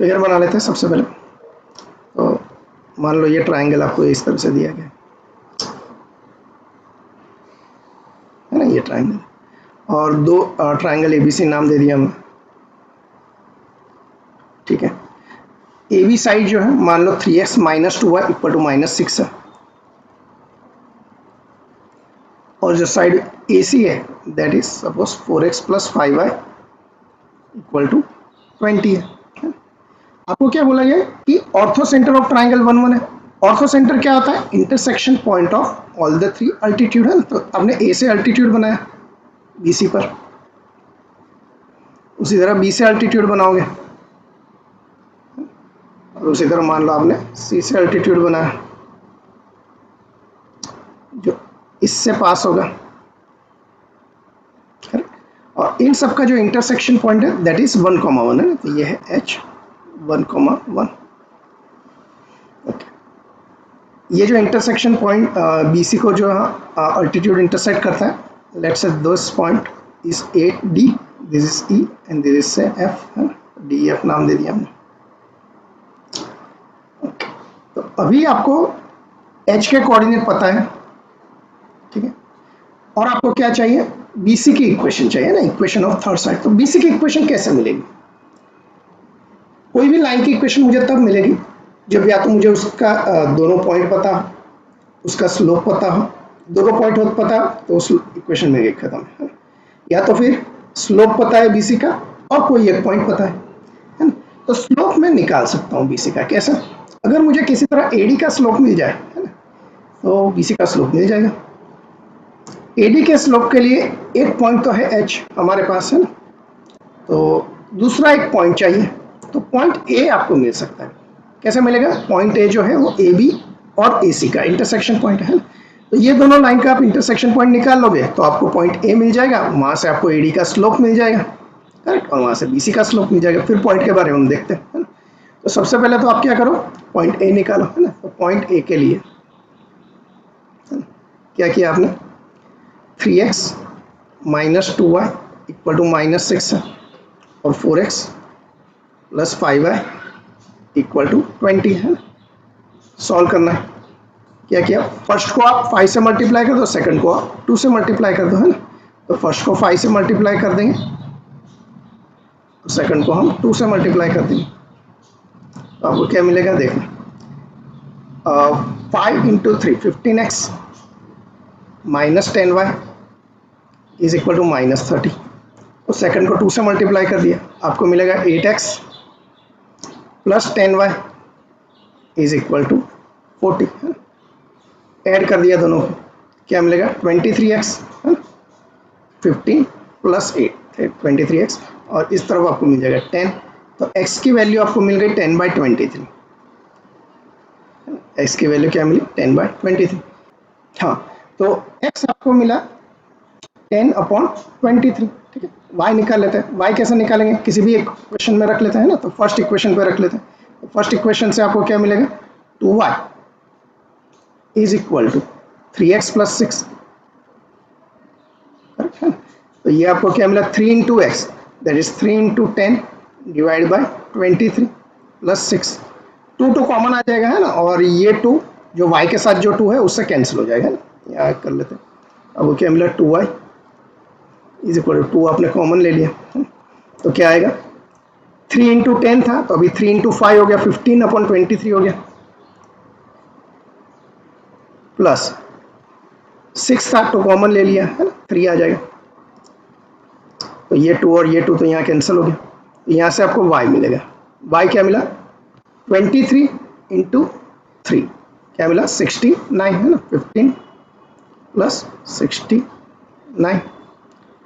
फिगर बना लेते हैं सबसे पहले। तो मान लो ये ट्राइंगल आपको इस तरह से दिया गया है ना, ये ट्राइंगल, और दो ट्राइंगल एबीसी नाम दे दिया हमने। ठीक है, ए बी साइड जो है मान लो 3x minus 2y equal to -6 है, और जो साइड ए सी है that is suppose 4x plus 5y equal to 20 है। आपको क्या बोला गया कि ऑर्थो सेंटर ऑफ ट्राइंगल 1 1 है। ऑर्थो सेंटर क्या होता है intersection point of all the 3 altitude है। तो आपने ए से अल्टीट्यूड बनाया बीसी पर, उसी तरह बी से अल्टीट्यूड बनाओगे, और उसी तरह मान लो आपने सी से अल्टीट्यूड बनाया जो इससे पास होगा, और इन सब का जो इंटरसेक्शन पॉइंट है दैट इज 1,1 है। तो ये है H 1,1। ये जो इंटरसेक्शन पॉइंट BC को जो अल्टीट्यूड इंटरसेक्ट करता है, let's say this point is 8D, this is E and this is से F है ना, DF नाम दे दिया हमने। तो अभी आपको H के कोऑर्डिनेट पता है, ठीक है, और आपको क्या चाहिए BC की इक्वेशन चाहिए ना, इक्वेशन ऑफ थर्ड साइड। तो BC की इक्वेशन कैसे मिलेगी? कोई भी लाइन की इक्वेशन मुझे तब मिलेगी जब या तो मुझे उसका दोनों पॉइंट पता हो, उसका स्लोप पता हो, दोनों पॉइंट हो पता हो तो उस इक्वेशन में एक खत्म है, या तो फिर स्लोप पता है BC का और कोई एक पॉइंट पता है ना। तो स्लोप मैं निकाल सकता हूँ BC का। कैसे? अगर मुझे किसी तरह AD का स्लोप मिल जाए है ना, तो BC का स्लोप मिल जाएगा। AD के स्लोप के लिए एक पॉइंट तो है H हमारे पास है ना, तो दूसरा एक पॉइंट चाहिए, तो पॉइंट A आपको मिल सकता है। कैसे मिलेगा? पॉइंट A जो है वो AB और AC का इंटरसेक्शन पॉइंट है। तो ये दोनों लाइन का आप इंटरसेक्शन पॉइंट निकाल लोगे तो आपको पॉइंट A मिल जाएगा, वहां से आपको AD का स्लोप मिल जाएगा, करेक्ट, और वहां से BC का स्लोप मिल जाएगा। फिर पॉइंट के बारे में हम देखते हैं, है ना। तो सबसे पहले तो आप क्या करो, पॉइंट A निकालो, है ना। तो पॉइंट A के लिए क्या किया आपने, 3x minus 2y equal to -6 है, और 4x plus 5y equal to 20 है। सॉल्व करना है। क्या किया, फर्स्ट को आप 5 से मल्टीप्लाई कर दो, सेकंड को आप 2 से मल्टीप्लाई कर दो, है ना। तो फर्स्ट को 5 से मल्टीप्लाई कर देंगे, तो सेकंड को हम 2 से मल्टीप्लाई कर देंगे। तो आपको क्या मिलेगा देखना, 5 into 3 15x minus 10y is equal to -30। तो सेकंड को 2 से मल्टीप्लाई कर दिया, आपको मिलेगा 8x plus 10y is equal to 40। Add कर दिया दोनों को, क्या मिलेगा 23x 15 प्लस 8 23x, और इस तरफ आपको मिल जाएगा 10। तो x की वैल्यू आपको मिल गई 10/23। x की वैल्यू क्या मिली 10/23। हाँ, तो x आपको मिला 10/23। ठीक है, y निकाल लेते हैं। y कैसे निकालेंगे, किसी भी एक इक्वेशन में रख लेते हैं ना। तो फर्स्ट इक्वेशन पे रख लेते हैं। तो फर्स्ट इक्वेशन से आपको क्या मिलेगा, 2y is equal to 3x plus 6, correct है। तो ये आपको क्या मिला 3 into X, that is 3 into 10 divide by 23 plus 6। 2 common आ जाएगा है ना, और ये 2 जो y के साथ जो 2 है उससे कैंसिल हो जाएगा ना, यहाँ कर लेते हैं। अब वो क्या मिला 2y इज इक्वल टू 2 आपने कॉमन ले लिया तो क्या आएगा 3 इंटू 10 था तो अभी 3 इंटू 5 हो गया 15/23 हो गया, प्लस 6 था तो कॉमन ले लिया है ना 3 आ जाएगा, तो ये 2 और ये 2 तो यहाँ कैंसिल हो गया, तो यहाँ से आपको y मिलेगा। y क्या मिला 23 इंटू 3 क्या मिला 69 है ना, 15 प्लस 69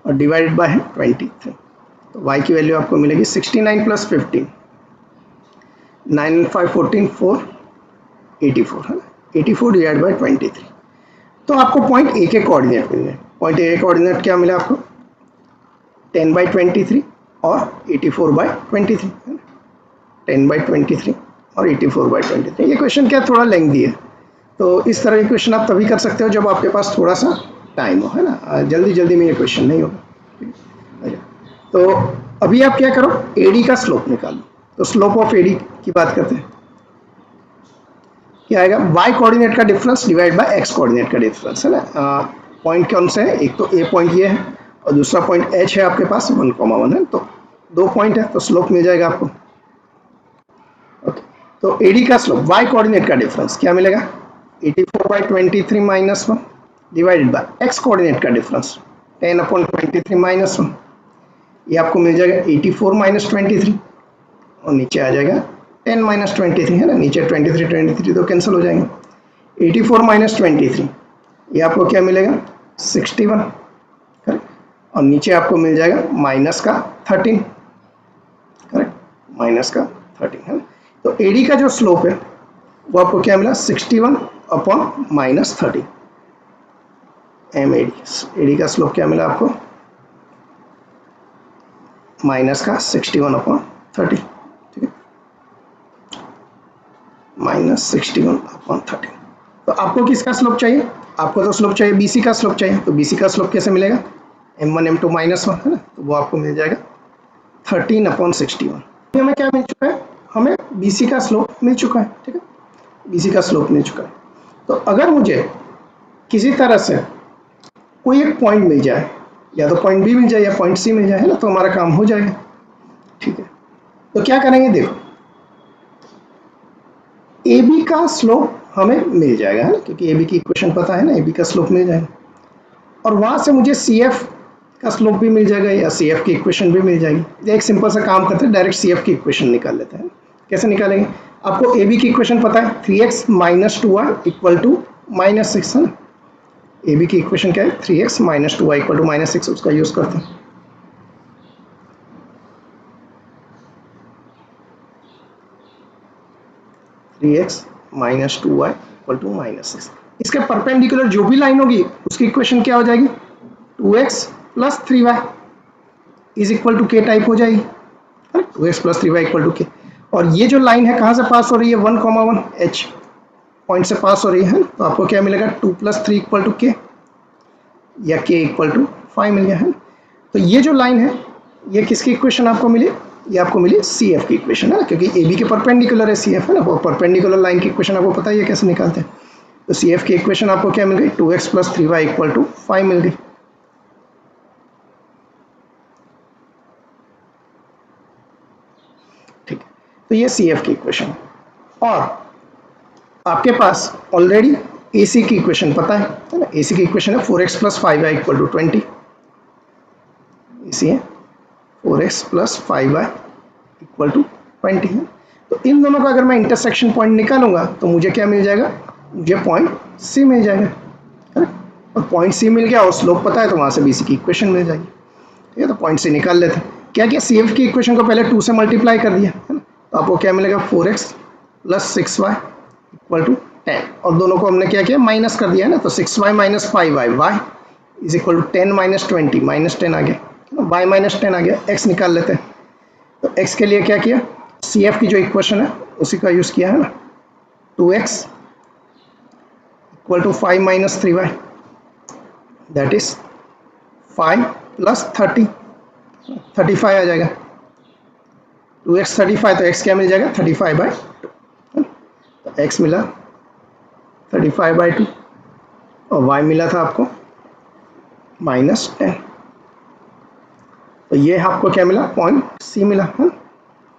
और डिवाइडेड बाय है 23, तो y की वैल्यू आपको मिलेगी 69 प्लस 15, 9 and 5 14 4 84 है ना, 84 डिवाइड बाय 23। तो आपको पॉइंट ए के कोऑर्डिनेट मिल गए। पॉइंट ए कोऑर्डिनेट क्या मिला आपको 10/23 और 84/23 है ना, 10/23 और 84/23। ये क्वेश्चन क्या थोड़ा लेंथी है, तो इस तरह के क्वेश्चन आप तभी कर सकते हो जब आपके पास थोड़ा सा टाइम हो है ना, जल्दी जल्दी में ये क्वेश्चन नहीं होगा। तो अभी आप क्या करो एडी का स्लोप निकालो, तो स्लोप ऑफ एडी की बात करते हैं, क्या आएगा y कोऑर्डिनेट का difference divide by x coordinate का डिफरेंस है ना। पॉइंट कौन से है, एक तो ए पॉइंट ये है और दूसरा पॉइंट h है आपके पास 1,1 है, तो 2 पॉइंट है तो स्लोप मिल जाएगा आपको। ओके, तो एडी का स्लोप y कोऑर्डिनेट का डिफरेंस क्या मिलेगा 84/23 minus 1 divided by x coordinate का डिफरेंस 10/23 माइनस 1, ये आपको मिल जाएगा 84 माइनस 23 और नीचे आ जाएगा 10 माइनस 23 है ना, नीचे 23 तो कैंसिल हो जाएंगे। 84 माइनस 23 ये आपको क्या मिलेगा 61 करेक्ट, और नीचे आपको मिल जाएगा माइनस का 13 करेक्ट, माइनस का 13 है ना। तो एडी का जो स्लोप है वो आपको क्या मिला 61/-30 एम एडी का स्लोप क्या मिला आपको माइनस का 61/30, ठीक है, माइनस 61/30। तो आपको किसका स्लोप चाहिए, आपको तो स्लोप चाहिए बीसी का स्लोप चाहिए, तो बीसी का स्लोप कैसे मिलेगा m1 m2 -1 है ना, तो वो आपको मिल जाएगा 13/61। हमें क्या मिल चुका है, हमें बीसी का स्लोप मिल चुका है, ठीक है, बीसी का स्लोप मिल चुका है। तो अगर मुझे किसी तरह से कोई एक पॉइंट मिल जाए, या तो पॉइंट बी मिल जाए या पॉइंट सी मिल जाए है ना, तो हमारा काम हो जाएगा, ठीक है। तो क्या करेंगे देखो ए बी का स्लोप हमें मिल जाएगा है ना, क्योंकि ए बी की इक्वेशन पता है ना, ए बी का स्लोप मिल जाएगा, और वहां से मुझे सी एफ का स्लोप भी मिल जाएगा या सी एफ की इक्वेशन भी मिल जाएगी। एक सिंपल सा काम करते हैं, डायरेक्ट सी एफ की इक्वेशन निकाल लेते हैं। कैसे निकालेंगे, आपको ए बी की इक्वेशन पता है 3x - 2y = -6 है ना, ए बी की इक्वेशन क्या है 3x - 2y = -6, उसका यूज करते हैं। (3x - 2y = -6) इसके परपेंडिकुलर जो भी लाइन होगी उसकी इक्वेशन क्या हो जाएगी 2x + 3y = k टाइप हो जाएगी, 2x + 3y = k। और ये जो लाइन है कहाँ से पास हो रही है 1,1 h पॉइंट से पास हो रही है, तो आपको क्या मिलेगा 2 + 3 = k या k = 5 मिल गया है। तो ये जो लाइन है ये किसकी इक्वेशन आपको मिली, ये आपको मिली सी एफ की इक्वेशन है ना, क्योंकि ए बी के परपेंडिकुलर है सी एफ है ना, वो परपेंडिकुलर लाइन की इक्वेशन आपको पता ही है कैसे निकालते हैं। तो सी एफ की इक्वेशन आपको क्या मिल गई 2x + 3y = 5 मिल गई। ठीक है, तो ये सी एफ की इक्वेशन है, और आपके पास ऑलरेडी ए सी की इक्वेशन पता है ना, ए सी की इक्वेशन है 4x + 5y = 20, इसी है 4x + 5y = 20 है। तो इन दोनों का अगर मैं इंटरसेक्शन पॉइंट निकालूंगा तो मुझे क्या मिल जाएगा, मुझे पॉइंट सी मिल जाएगा, है ना, और पॉइंट सी मिल गया और स्लोप पता है तो वहां से बीसी की इक्वेशन मिल जाएगी, ठीक है। तो पॉइंट सी निकाल लेते हैं, क्या क्या सी एफ की इक्वेशन को पहले 2 से मल्टीप्लाई कर दिया है ना, तो आपको क्या मिलेगा 4x + 6y = 10, और दोनों को हमने क्या किया माइनस कर दिया है ना, तो 6y - 5y y = 10 - 20 -10 आ गया, y - 10 आ गया, x निकाल लेते हैं। तो x के लिए क्या किया सी एफ की जो इक्वेशन है उसी का यूज किया है ना, 2x = 5 - 3y that is 5 plus 35 आ जाएगा, 2x 35, तो x क्या मिल जाएगा 35/2, तो x मिला 35/2 और y मिला था आपको -10, तो ये आपको क्या मिला, पॉइंट C मिला है,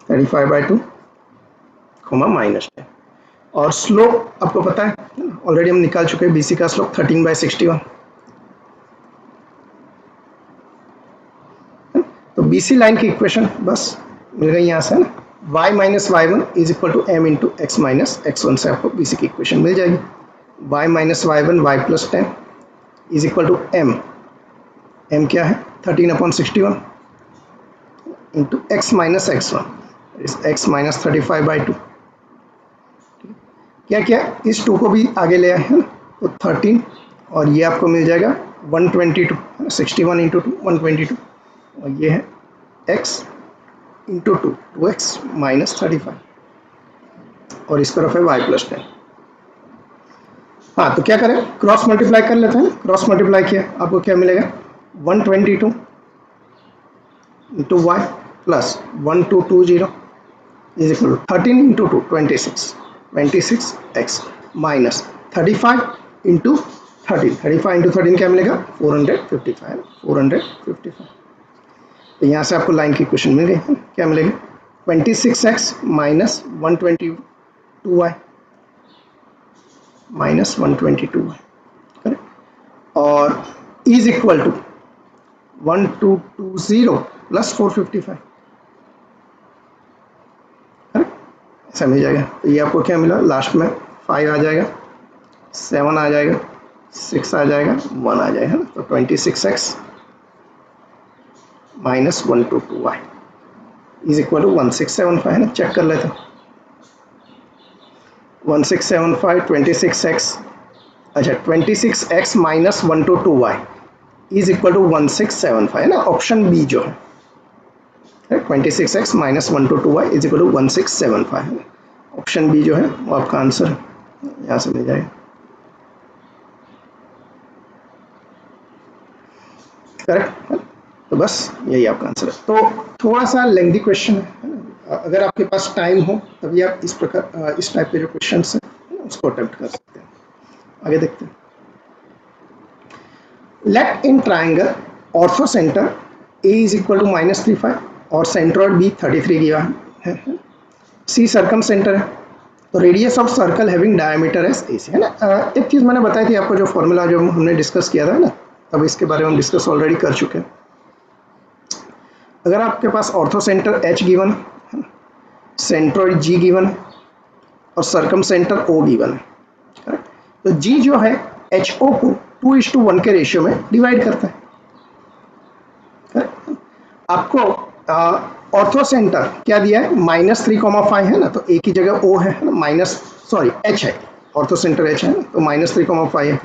35/2 -10। और स्लोप आपको पता है ऑलरेडी हम निकाल चुके हैं, BC का स्लोप 13/61, तो BC लाइन की इक्वेशन बस मिल गई यहाँ से ना, y minus y1 is equal to m into x minus x1 से आपको BC की इक्वेशन मिल जाएगी। y minus y1 y plus 10 is equal to m क्या है 13/61 into x minus x1 x minus 35/2। क्या क्या इस 2 को भी आगे ले आए हैं ना, तो 13 और ये आपको मिल जाएगा 122, 61 इंटू 2 122, और ये है x इंटू 2x माइनस 35, और इस तरफ है y प्लस 10। हाँ, तो क्या करें, क्रॉस मल्टीप्लाई कर लेते हैं। क्रॉस मल्टीप्लाई किया आपको क्या मिलेगा 122 into y plus 1220 is equal to 13 into 2 26x minus 35 into 13 क्या मिलेगा 455। तो यहाँ से आपको लाइन की इक्वेशन मिल गई, क्या मिलेगी 26x minus 122y minus 122y, correct, और is equal to 1220 plus 455, correct, ऐसा मिल जाएगा। तो ये आपको क्या मिला लास्ट में 5 आ जाएगा, 7 आ जाएगा, 6 आ जाएगा, 1 आ जाएगा, तो 26x minus 122y is equal to 1675 है ना, चेक कर लेते हैं 1675 26x, अच्छा 26x minus 122y is equal to 1675 है ना, ऑप्शन बी जो है 26x minus 122y is equal to 1675 है, ऑप्शन बी जो है वो आपका आंसर है, यहाँ से मिल जाएगा, करेक्ट। तो बस यही आपका आंसर है। तो थोड़ा सा लेंथी क्वेश्चन है ना, अगर आपके पास टाइम हो तभी आप इस प्रकार इस टाइप के जो क्वेश्चन है उसको अटेम्प्ट कर सकते हैं। आगे देखते हैं, let in triangle orthocentre A is equal to -35 और सेंट्रॉइड B 33 गिवा है, C सर्कम सेंटर है, तो radius of circle having diameter as AC है ना। एक चीज़ मैंने बताई थी आपको, जो फॉर्मूला जो हमने डिस्कस किया था ना, तब इसके बारे में हम डिस्कस ऑलरेडी कर चुके हैं। अगर आपके पास ऑर्थो सेंटर H गिवन है, सेंट्रॉइड G गिवन है और सर्कम सेंटर O गिवन है, करेक्ट, तो G जो है HO को 2:1 के रेशियो में डिवाइड करता है, करेक्ट। आपको ऑर्थो सेंटर क्या दिया है -3,5 है ना, तो A की जगह O है ना, H है, ऑर्थो सेंटर H है ना, तो -3,5 है,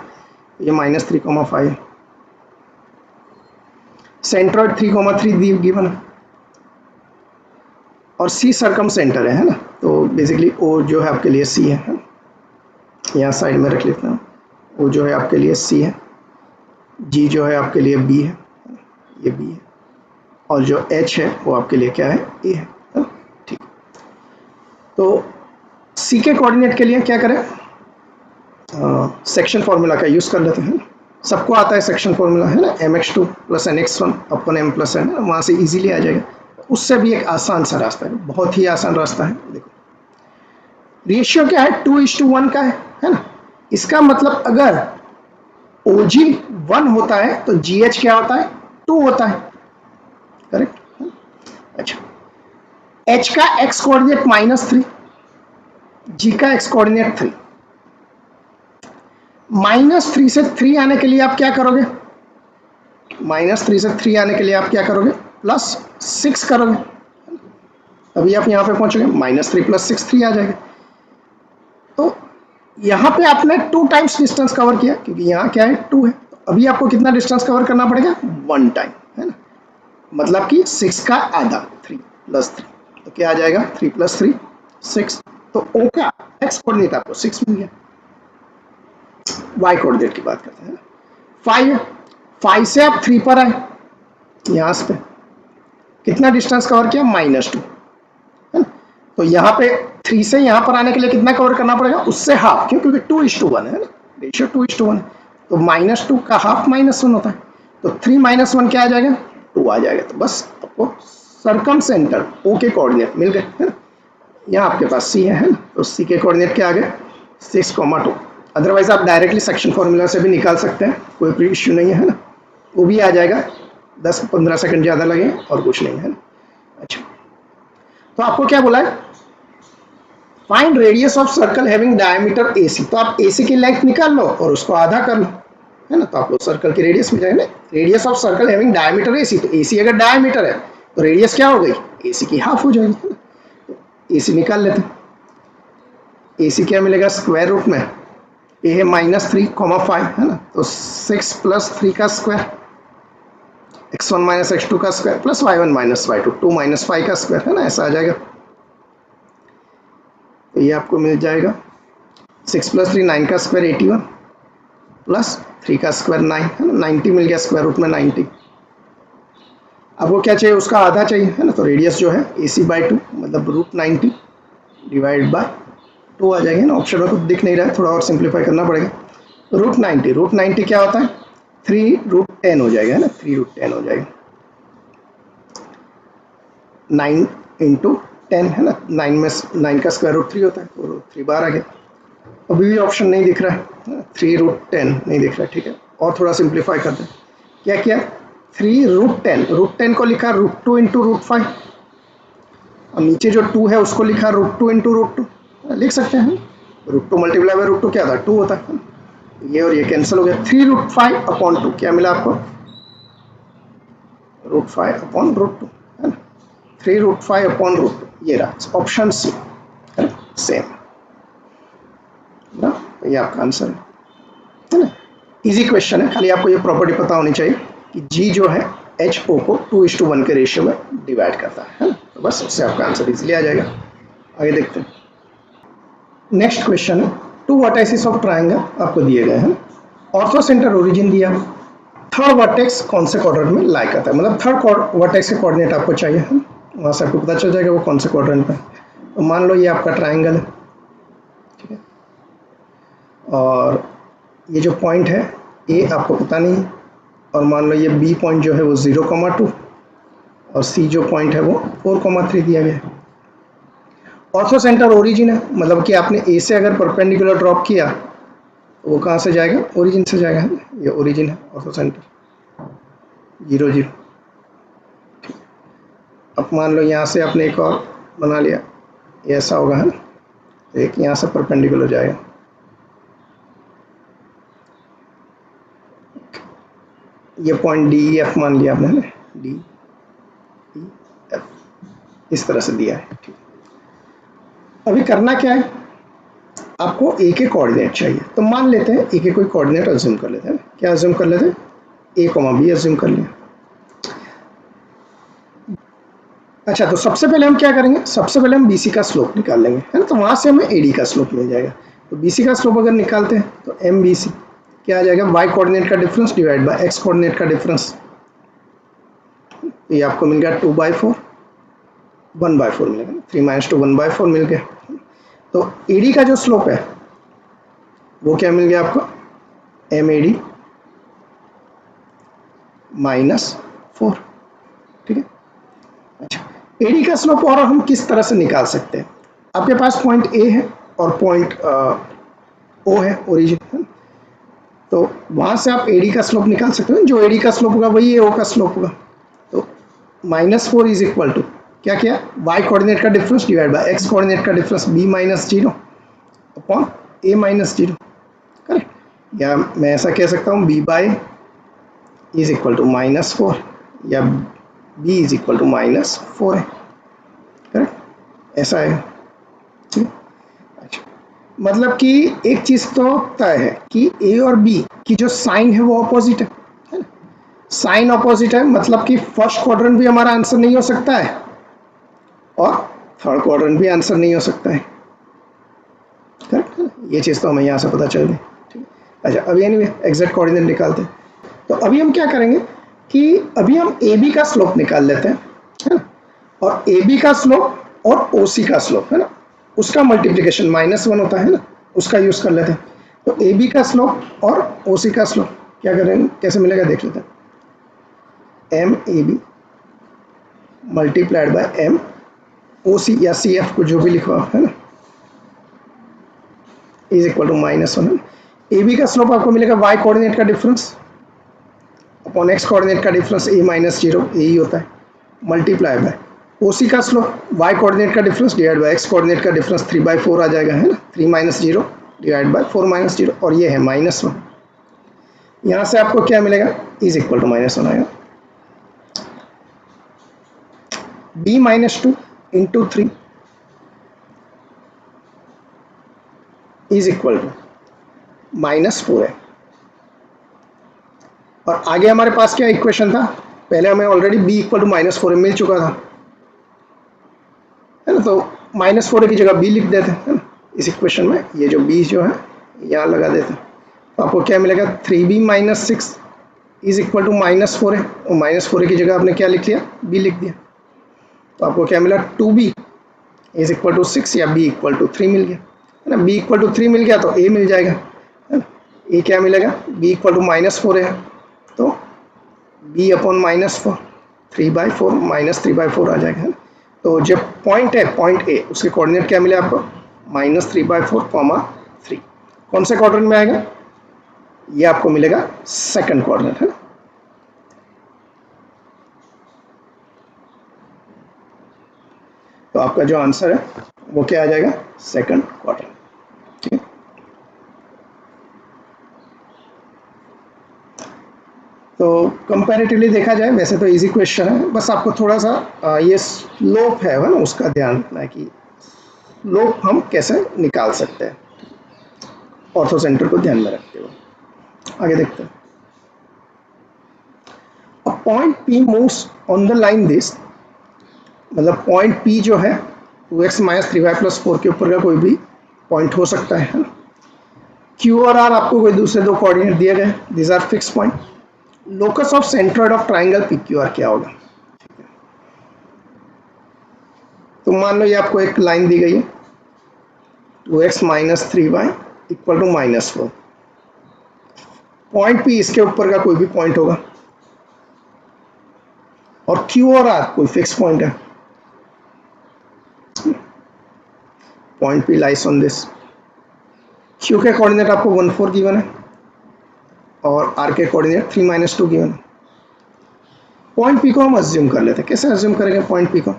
ये -3,5 है। सेंट्रॉइड 3,3 गिवन है और C सर्कम सेंटर है ना, तो बेसिकली O जो है आपके लिए C है, यहाँ साइड में रख लेता हूँ, O जो है आपके लिए C है, G जो है आपके लिए B है, ये B है, और जो H है वो आपके लिए क्या है A है, ठीक। तो C के कोऑर्डिनेट के लिए क्या करें, सेक्शन फॉर्मूला का यूज़ कर लेते हैं, सबको आता है सेक्शन फॉर्मूला है ना, mx2 प्लस nx1 अपन m प्लस n, वहाँ से इजीली आ जाएगा। उससे भी एक आसान सा रास्ता है, बहुत ही आसान रास्ता है। देखो रेशियो क्या है 2:1 का है ना, इसका मतलब अगर OG 1 होता है तो GH क्या होता है 2 होता है, करेक्ट। अच्छा, H का x कोऑर्डिनेट -3, G का x कोऑर्डिनेट 3, -3 से 3 आने के लिए आप क्या करोगे, -3 से 3 आने के लिए आप क्या करोगे +6 करोगे, अभी आप यहाँ पे पहुंचोगे -3 + 6 3 आ जाएगा। तो यहाँ पे आपने 2 टाइम्स डिस्टेंस कवर किया, क्योंकि यहाँ क्या है 2 है, तो अभी आपको कितना डिस्टेंस कवर करना पड़ेगा 1 टाइम है ना, मतलब कि 6 का आधा 3 + 3, तो क्या आ जाएगा 3 + 3 6, तो O का x कोऑर्डिनेट आपको 6 मिल गया। y कोऑर्डिनेट की बात करते हैं, 5 से आप 3 पर आए यहाँ से कितना डिस्टेंस कवर किया, -2 है ना। तो यहाँ पे 3 से यहाँ पर आने के लिए कितना कवर करना पड़ेगा, उससे हाफ, क्यों, क्योंकि 2:1 है ना, रेशियो 2:1 है। तो -2 का हाफ -1 होता है, तो 3 - 1 क्या आ जाएगा, 2 आ जाएगा। तो बस आपको सर्कम सेंटर ओ के कोऑर्डिनेट मिल गए, है ना। यहाँ आपके पास सी है ना, तो सी के कोऑर्डिनेट क्या आ गए, 6,2। अदरवाइज आप डायरेक्टली सेक्शन फॉर्मूला से भी निकाल सकते हैं, कोई इश्यू नहीं है ना, वो भी आ जाएगा। 10-15 सेकंड ज़्यादा लगे और कुछ नहीं है ना। अच्छा, तो आपको क्या बोला है, find radius of circle having diameter AC। तो आप AC की लेंथ निकाल लो और उसको आधा कर लो, है ना, तो आपको सर्कल की रेडियस मिल जाएगा। Radius of circle having diameter AC, तो AC अगर डायमीटर है तो रेडियस क्या हो गई, AC की हाफ हो जाएगी, है ना। तो AC निकाल लेते हैं। AC क्या मिलेगा, स्क्वायर रूट में A है -3,5 है ना, तो 6 + 3 का स्क्वायर, x1 - x2 का स्क्वायर प्लस y1 - y2, 2 - 5 का स्क्वायर, है ना, ऐसा आ जाएगा। तो ये आपको मिल जाएगा 6 + 3 9 का स्क्वायर 81 प्लस 3 का स्क्वायर 9, है ना, 90 मिल गया, स्क्वायर रूट में 90। अब वो क्या चाहिए, उसका आधा चाहिए, है ना, तो रेडियस जो है AC/2 मतलब √90 डिवाइड बाय 2 आ जाएंगे ना। ऑप्शन में कुछ दिख नहीं रहा है, थोड़ा और सिंप्लीफाई करना पड़ेगा। √90 क्या होता है, 3√10 हो जाएगा, है ना, 3√10 हो जाएगा। 9 × 10 है ना, 9 में 9 का स्क्वायर रूट 3 होता है, तो √3 बार आ गया। अभी भी ऑप्शन नहीं दिख रहा है, 3√10 नहीं दिख रहा है, ठीक है, और थोड़ा सिंप्लीफाई करते हैं। क्या किया, 3√10 को लिखा √2 × √5, और नीचे जो 2 है उसको लिखा √2 × √2, लिख सकते हैं। √2 मल्टीप्लाई बाय √2 क्या होता है, 2 होता है। ये और ये कैंसिल हो गया, 3√5/2 क्या मिला आपको, √5/√2, है ना, 3√5/√2, ये रहा ऑप्शन सी, है ना, सेम ना, ये आपका आंसर है ना। इजी क्वेश्चन है, खाली आपको ये प्रॉपर्टी पता होनी चाहिए कि जी जो है HO को 2:1 के रेशियो में डिवाइड करता है ना, तो बस उससे आपका आंसर इजीली आ जाएगा। आगे देखते हैं, नेक्स्ट क्वेश्चन है, 2 वर्टाइसेस ऑफ ट्रायंगल आपको दिए गए हैं, ऑर्थो सेंटर ओरिजिन दिया, थर्ड वर्टेक्स कौन से क्वाड्रेंट में लाई करता है, मतलब थर्ड वर्टेक्स के कोऑर्डिनेट आपको चाहिए है, वहाँ से आपको पता चल जाएगा वो कौन से क्वाड्रेंट पे। तो मान लो ये आपका ट्रायंगल है, ठीक है, और ये जो पॉइंट है A आपको पता नहीं है, और मान लो ये B पॉइंट जो है वो 0,2 और C जो पॉइंट है वो 4,3 दिया गया है। ऑर्थो सेंटर ओरिजिन है, मतलब कि आपने A से अगर परपेंडिकुलर ड्रॉप किया तो वो कहाँ से जाएगा, ओरिजिन से जाएगा, है ना, ये ओरिजिन है ऑर्थो सेंटर 0 0। अब मान लो यहाँ से आपने एक और बना लिया, ये ऐसा होगा, है ना, एक यहाँ से परपेंडिकुलर जाएगा, ये पॉइंट DEF मान लिया आपने, है ना, DEF इस तरह से दिया है, ठीक। अभी करना क्या है, आपको A के कोऑर्डिनेट चाहिए, तो मान लेते हैं A के कोई कोऑर्डिनेट अज्यूम कर लेते हैं, क्या अज्यूम कर लेते हैं, A, B अज्यूम कर लिया। अच्छा, तो सबसे पहले हम क्या करेंगे, सबसे पहले हम BC का स्लोप निकाल लेंगे, है ना, तो वहाँ से हमें AD का स्लोप मिल जाएगा। तो BC का स्लोप अगर निकालते हैं तो MBC क्या आ जाएगा, Y कोऑर्डिनेट का difference divide by X coordinate का डिफरेंस, ये आपको मिल गया 2/4, 1/4 मिलेगा, 3 - 2 1/4 मिल गया। तो AD का जो स्लोप है वो क्या मिल गया आपको, MAD -4, ठीक है। अच्छा, AD का स्लोप और हम किस तरह से निकाल सकते हैं, आपके पास पॉइंट A है और पॉइंट O है ओरिजिन, है, तो वहाँ से आप AD का स्लोप निकाल सकते हैं, जो AD का स्लोप होगा वही AO का स्लोप होगा। तो -4 इज इक्वल टू क्या किया, Y कोऑर्डिनेट का difference divide by X coordinate का difference B - 0 upon A - 0, correct, या मैं ऐसा कह सकता हूँ B/, इज इक्वल टू -4 या B इज इक्वल टू -4 है, करेक्ट, ऐसा है, ठीक है। अच्छा, मतलब कि एक चीज तो तय है कि A और B की जो साइन है वो अपोजिट है ना, साइन अपोजिट है, मतलब कि फर्स्ट क्वाड्रेंट भी हमारा आंसर नहीं हो सकता है और थर्ड क्वाड्रेंट भी आंसर नहीं हो सकता है, करेक्ट है ना, ये चीज़ तो हमें यहाँ से पता चल गई, ठीक है। अच्छा, अभी एनीवे एग्जैक्ट कोऑर्डिनेट निकालते हैं, तो अभी हम क्या करेंगे, कि अभी हम ए बी का स्लोप निकाल लेते हैं, है ना, और ए बी का स्लोप और ओ सी का स्लोप, है ना, उसका मल्टीप्लीकेशन -1 होता है ना, उसका यूज कर लेते हैं। तो ए बी का स्लोप और ओ सी का स्लोप क्या करेंगे, कैसे मिलेगा देख लेते हैं। M A B multiplied by M O C या सी एफ को जो भी लिखो आप, है ना, is equal to -1। A B का स्लोप आपको मिलेगा वाई कोऑर्डिनेट का डिफरेंस अपॉन एक्स कोऑर्डिनेट का डिफरेंस a -0 यही होता है, मल्टीप्लाई बाय ओ सी का स्लोप y कोऑर्डिनेट का difference divide by x coordinate का डिफरेंस 3/4 आ जाएगा, है ना, 3 - 0 डिवाइड बाय 4 - 0 और ये है -1। यहाँ से आपको क्या मिलेगा, इज इक्वल टू -1 आएगा। b -2 into 3 is equal to -4 है। और आगे हमारे पास क्या इक्वेशन था, पहले हमें ऑलरेडी b इक्वल टू -4 मिल चुका था, है ना, तो -4 की जगह b लिख देते हैं, है ना, इस इक्वेशन में ये जो b जो है यहाँ लगा देते हैं। तो आपको क्या मिलेगा, 3b - 6 इज इक्वल टू -4 है, और -4 की जगह आपने क्या लिख लिया, b लिख दिया। तो आपको क्या मिला, 2b इज इक्वल टू 6 या b इक्वल टू 3 मिल गया, है ना, b इक्वल टू 3 मिल गया तो a मिल जाएगा, है ना, a क्या मिलेगा, b इक्वल टू -4 है तो b अपॉन -4 3/4 -3/4 आ जाएगा, है ना। तो जब पॉइंट है, पॉइंट ए, उसके कोऑर्डिनेट क्या मिले आपको, -3/4, 3। कौन से क्वाड्रेंट में आएगा, ये आपको मिलेगा सेकंड क्वाड्रेंट, है। तो आपका जो आंसर है वो क्या आ जाएगा, सेकंड क्वाड्रेंट, ठीक है। तो कंपैरेटिवली देखा जाए वैसे तो इजी क्वेश्चन है, बस आपको थोड़ा सा ये स्लोप है ना, उसका ध्यान रखना है कि स्लोप हम कैसे निकाल सकते हैं ऑर्थो सेंटर को ध्यान में रखते हुए। आगे देखते हैं। A point P moves on the line this, मतलब पॉइंट P जो है 2x - 3y + 4 के ऊपर का कोई भी पॉइंट हो सकता है ना। Q और R आपको कोई दूसरे दो कोऑर्डिनेट दिए गए, this are fix point. Locus of centroid of triangle PQR क्या होगा, तो मान लो ये आपको एक लाइन दी गई है 2x - 3y equal to -4, point P इसके ऊपर का कोई भी पॉइंट होगा और Q और R कोई फिक्स पॉइंट है, point P lies on this. Q के कोऑर्डिनेट आपको 1 4 गिवन है और R के कोऑर्डिनेट 3 - 2 गिवन है। पॉइंट P को हम अज्यूम कर लेते हैं, कैसे अज्यूम करेंगे पॉइंट P को,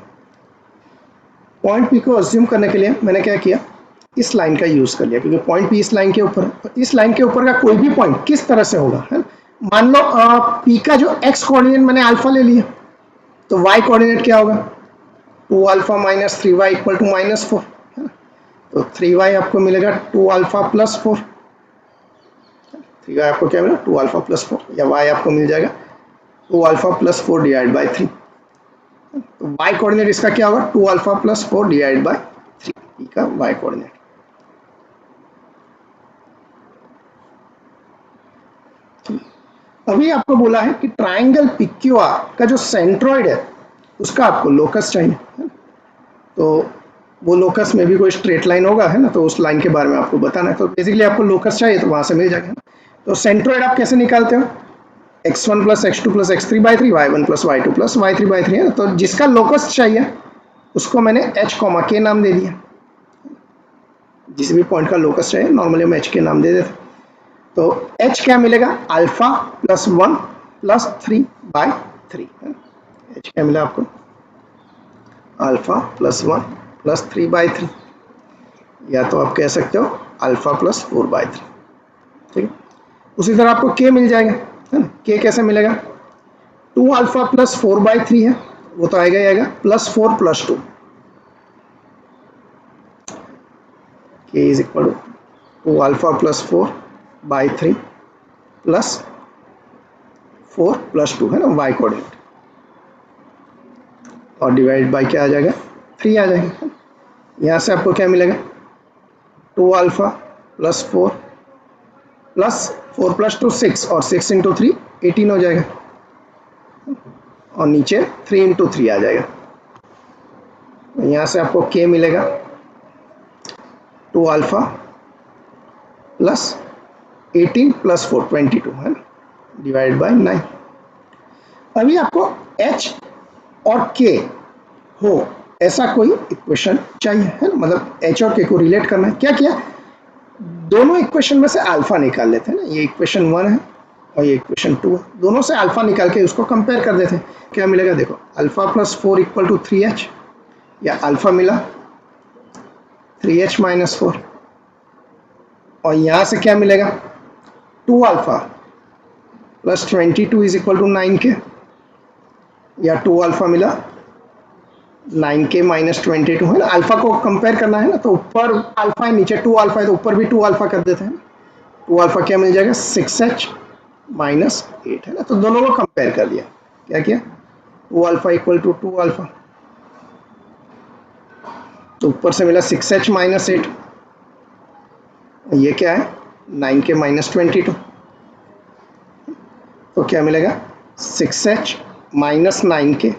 पॉइंट P को अज्यूम करने के लिए मैंने क्या किया, इस लाइन का यूज कर लिया, क्योंकि पॉइंट P इस लाइन के ऊपर है, इस लाइन के ऊपर का कोई भी पॉइंट किस तरह से होगा, है। मान लो P का जो x कोऑर्डिनेट मैंने अल्फा ले लिया, तो y कोऑर्डिनेट क्या होगा, 2α - 3y इक्वल टू -4, है ना। तो 3y आपको मिलेगा 2α + 4, 3y आपको क्या मिला 2α + 4, या y आपको मिल जाएगा 2α + 4 डिवाइड बाई 3। तो y कोऑर्डिनेट इसका क्या होगा, 2α + 4 डिवाइड बाई 3, P का y कोऑर्डिनेट। अभी आपको बोला है कि ट्राइंगल PQR का जो सेंट्रॉइड है उसका आपको लोकस चाहिए, है? तो वो लोकस में भी कोई स्ट्रेट लाइन होगा, है ना, तो उस लाइन के बारे में आपको बताना है। तो बेसिकली आपको लोकस चाहिए तो वहां से मिल जाएगा। तो सेंट्रॉइड आप कैसे निकालते हो, x1 + x2 + x3/3 y1 + y2 + y3/3 है ना। तो जिसका लोकस चाहिए उसको मैंने h, k नाम दे दिया, जिस भी पॉइंट का लोकस चाहिए नॉर्मली हम h के नाम दे देते। तो h क्या मिलेगा, अल्फा + 1 + 3/3, h क्या मिला आपको, अल्फा + 1 + 3/3, या तो आप कह सकते हो अल्फा + 4/3, ठीक है। उसी तरह आपको k मिल जाएगा, है ना। k कैसे मिलेगा, 2α + 4/3 है, वो तो आएगा ही आएगा, +4 + 2, k इज इक्वल टू 2α + 4/3 + 4 + 2, है ना, y कोऑर्डिनेट, और डिवाइड बाय क्या आ जाएगा, 3 आ जाएगा। यहाँ से आपको क्या मिलेगा, 2α + 4 + 4 + 2 6, और 6 × 3 18 हो जाएगा। और नीचे 3 इंटू 3 आ जाएगा। यहाँ से आपको k मिलेगा 2 अल्फा प्लस 18 प्लस 4 22 है डिवाइड बाय 9। अभी आपको h और k हो ऐसा कोई इक्वेशन चाहिए है ना, मतलब h और k को रिलेट करना है। क्या किया, दोनों इक्वेशन में से अल्फा निकाल लेते हैं ना, ये इक्वेशन 1 है और ये इक्वेशन 2 है, दोनों से अल्फा निकाल के उसको कंपेयर कर देते हैं। क्या मिलेगा देखो, alpha plus 4 equal to 3h, या अल्फा मिला 3h माइनस 4, और यहाँ से क्या मिलेगा 2 alpha plus 22 is equal to 9k, या 2 अल्फा मिला 9k माइनस 22 है ना। अल्फा को कंपेयर करना है ना, तो ऊपर अल्फा है नीचे 2 अल्फा है, तो ऊपर भी 2 अल्फा कर देते हैं। 2 अल्फा क्या मिल जाएगा 6h माइनस 8 है ना, तो दोनों को कंपेयर कर दिया। क्या किया 2 अल्फा इक्वल टू 2 अल्फा, तो ऊपर से मिला 6h माइनस 8, ये क्या है 9k माइनस 22, तो क्या मिलेगा 6h minus 9k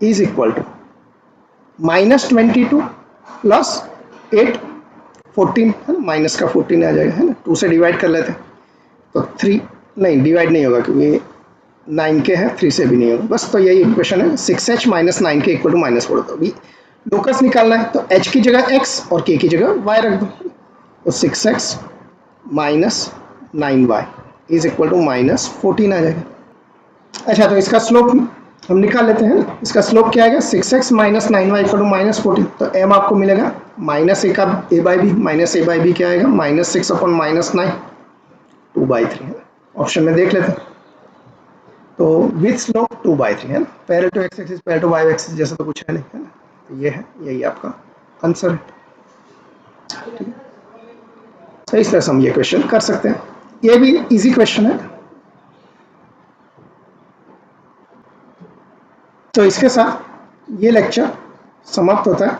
is equal to minus 22 plus 8 14 है ना, माइनस का 14 आ जाएगा है ना, 2 से डिवाइड कर लेते हैं तो 3 नहीं डिवाइड नहीं होगा क्योंकि 9k है, 3 से भी नहीं होगा बस। तो यही इक्वेशन है 6h minus 9k equal to minus 4। तो अभी लोकस निकालना है, तो h की जगह x और k की जगह y रख दो, तो 6x minus 9y is equal to minus 14 आ जाएगा। अच्छा, तो इसका स्लोप हम निकाल लेते हैं ना, इसका स्लोप क्या आएगा 6x minus 9y equal to minus 14, तो m आपको मिलेगा माइनस a का a by b, minus a by b क्या आएगा माइनस 6 अपॉन माइनस 9 2/3 है। ऑप्शन में देख लेते हैं, तो विथ स्लोप 2/3 है ना, parallel to x axis parallel to y axis जैसा तो कुछ है नहीं है ना, तो ये है, यही आपका आंसर है। ठीक है, तो इस तरह से हम ये क्वेश्चन कर सकते हैं, ये भी इजी क्वेश्चन है। तो इसके साथ ये लेक्चर समाप्त होता है,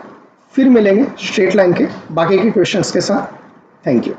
फिर मिलेंगे स्ट्रेट लाइन के बाकी के क्वेश्चंस के साथ। Thank you.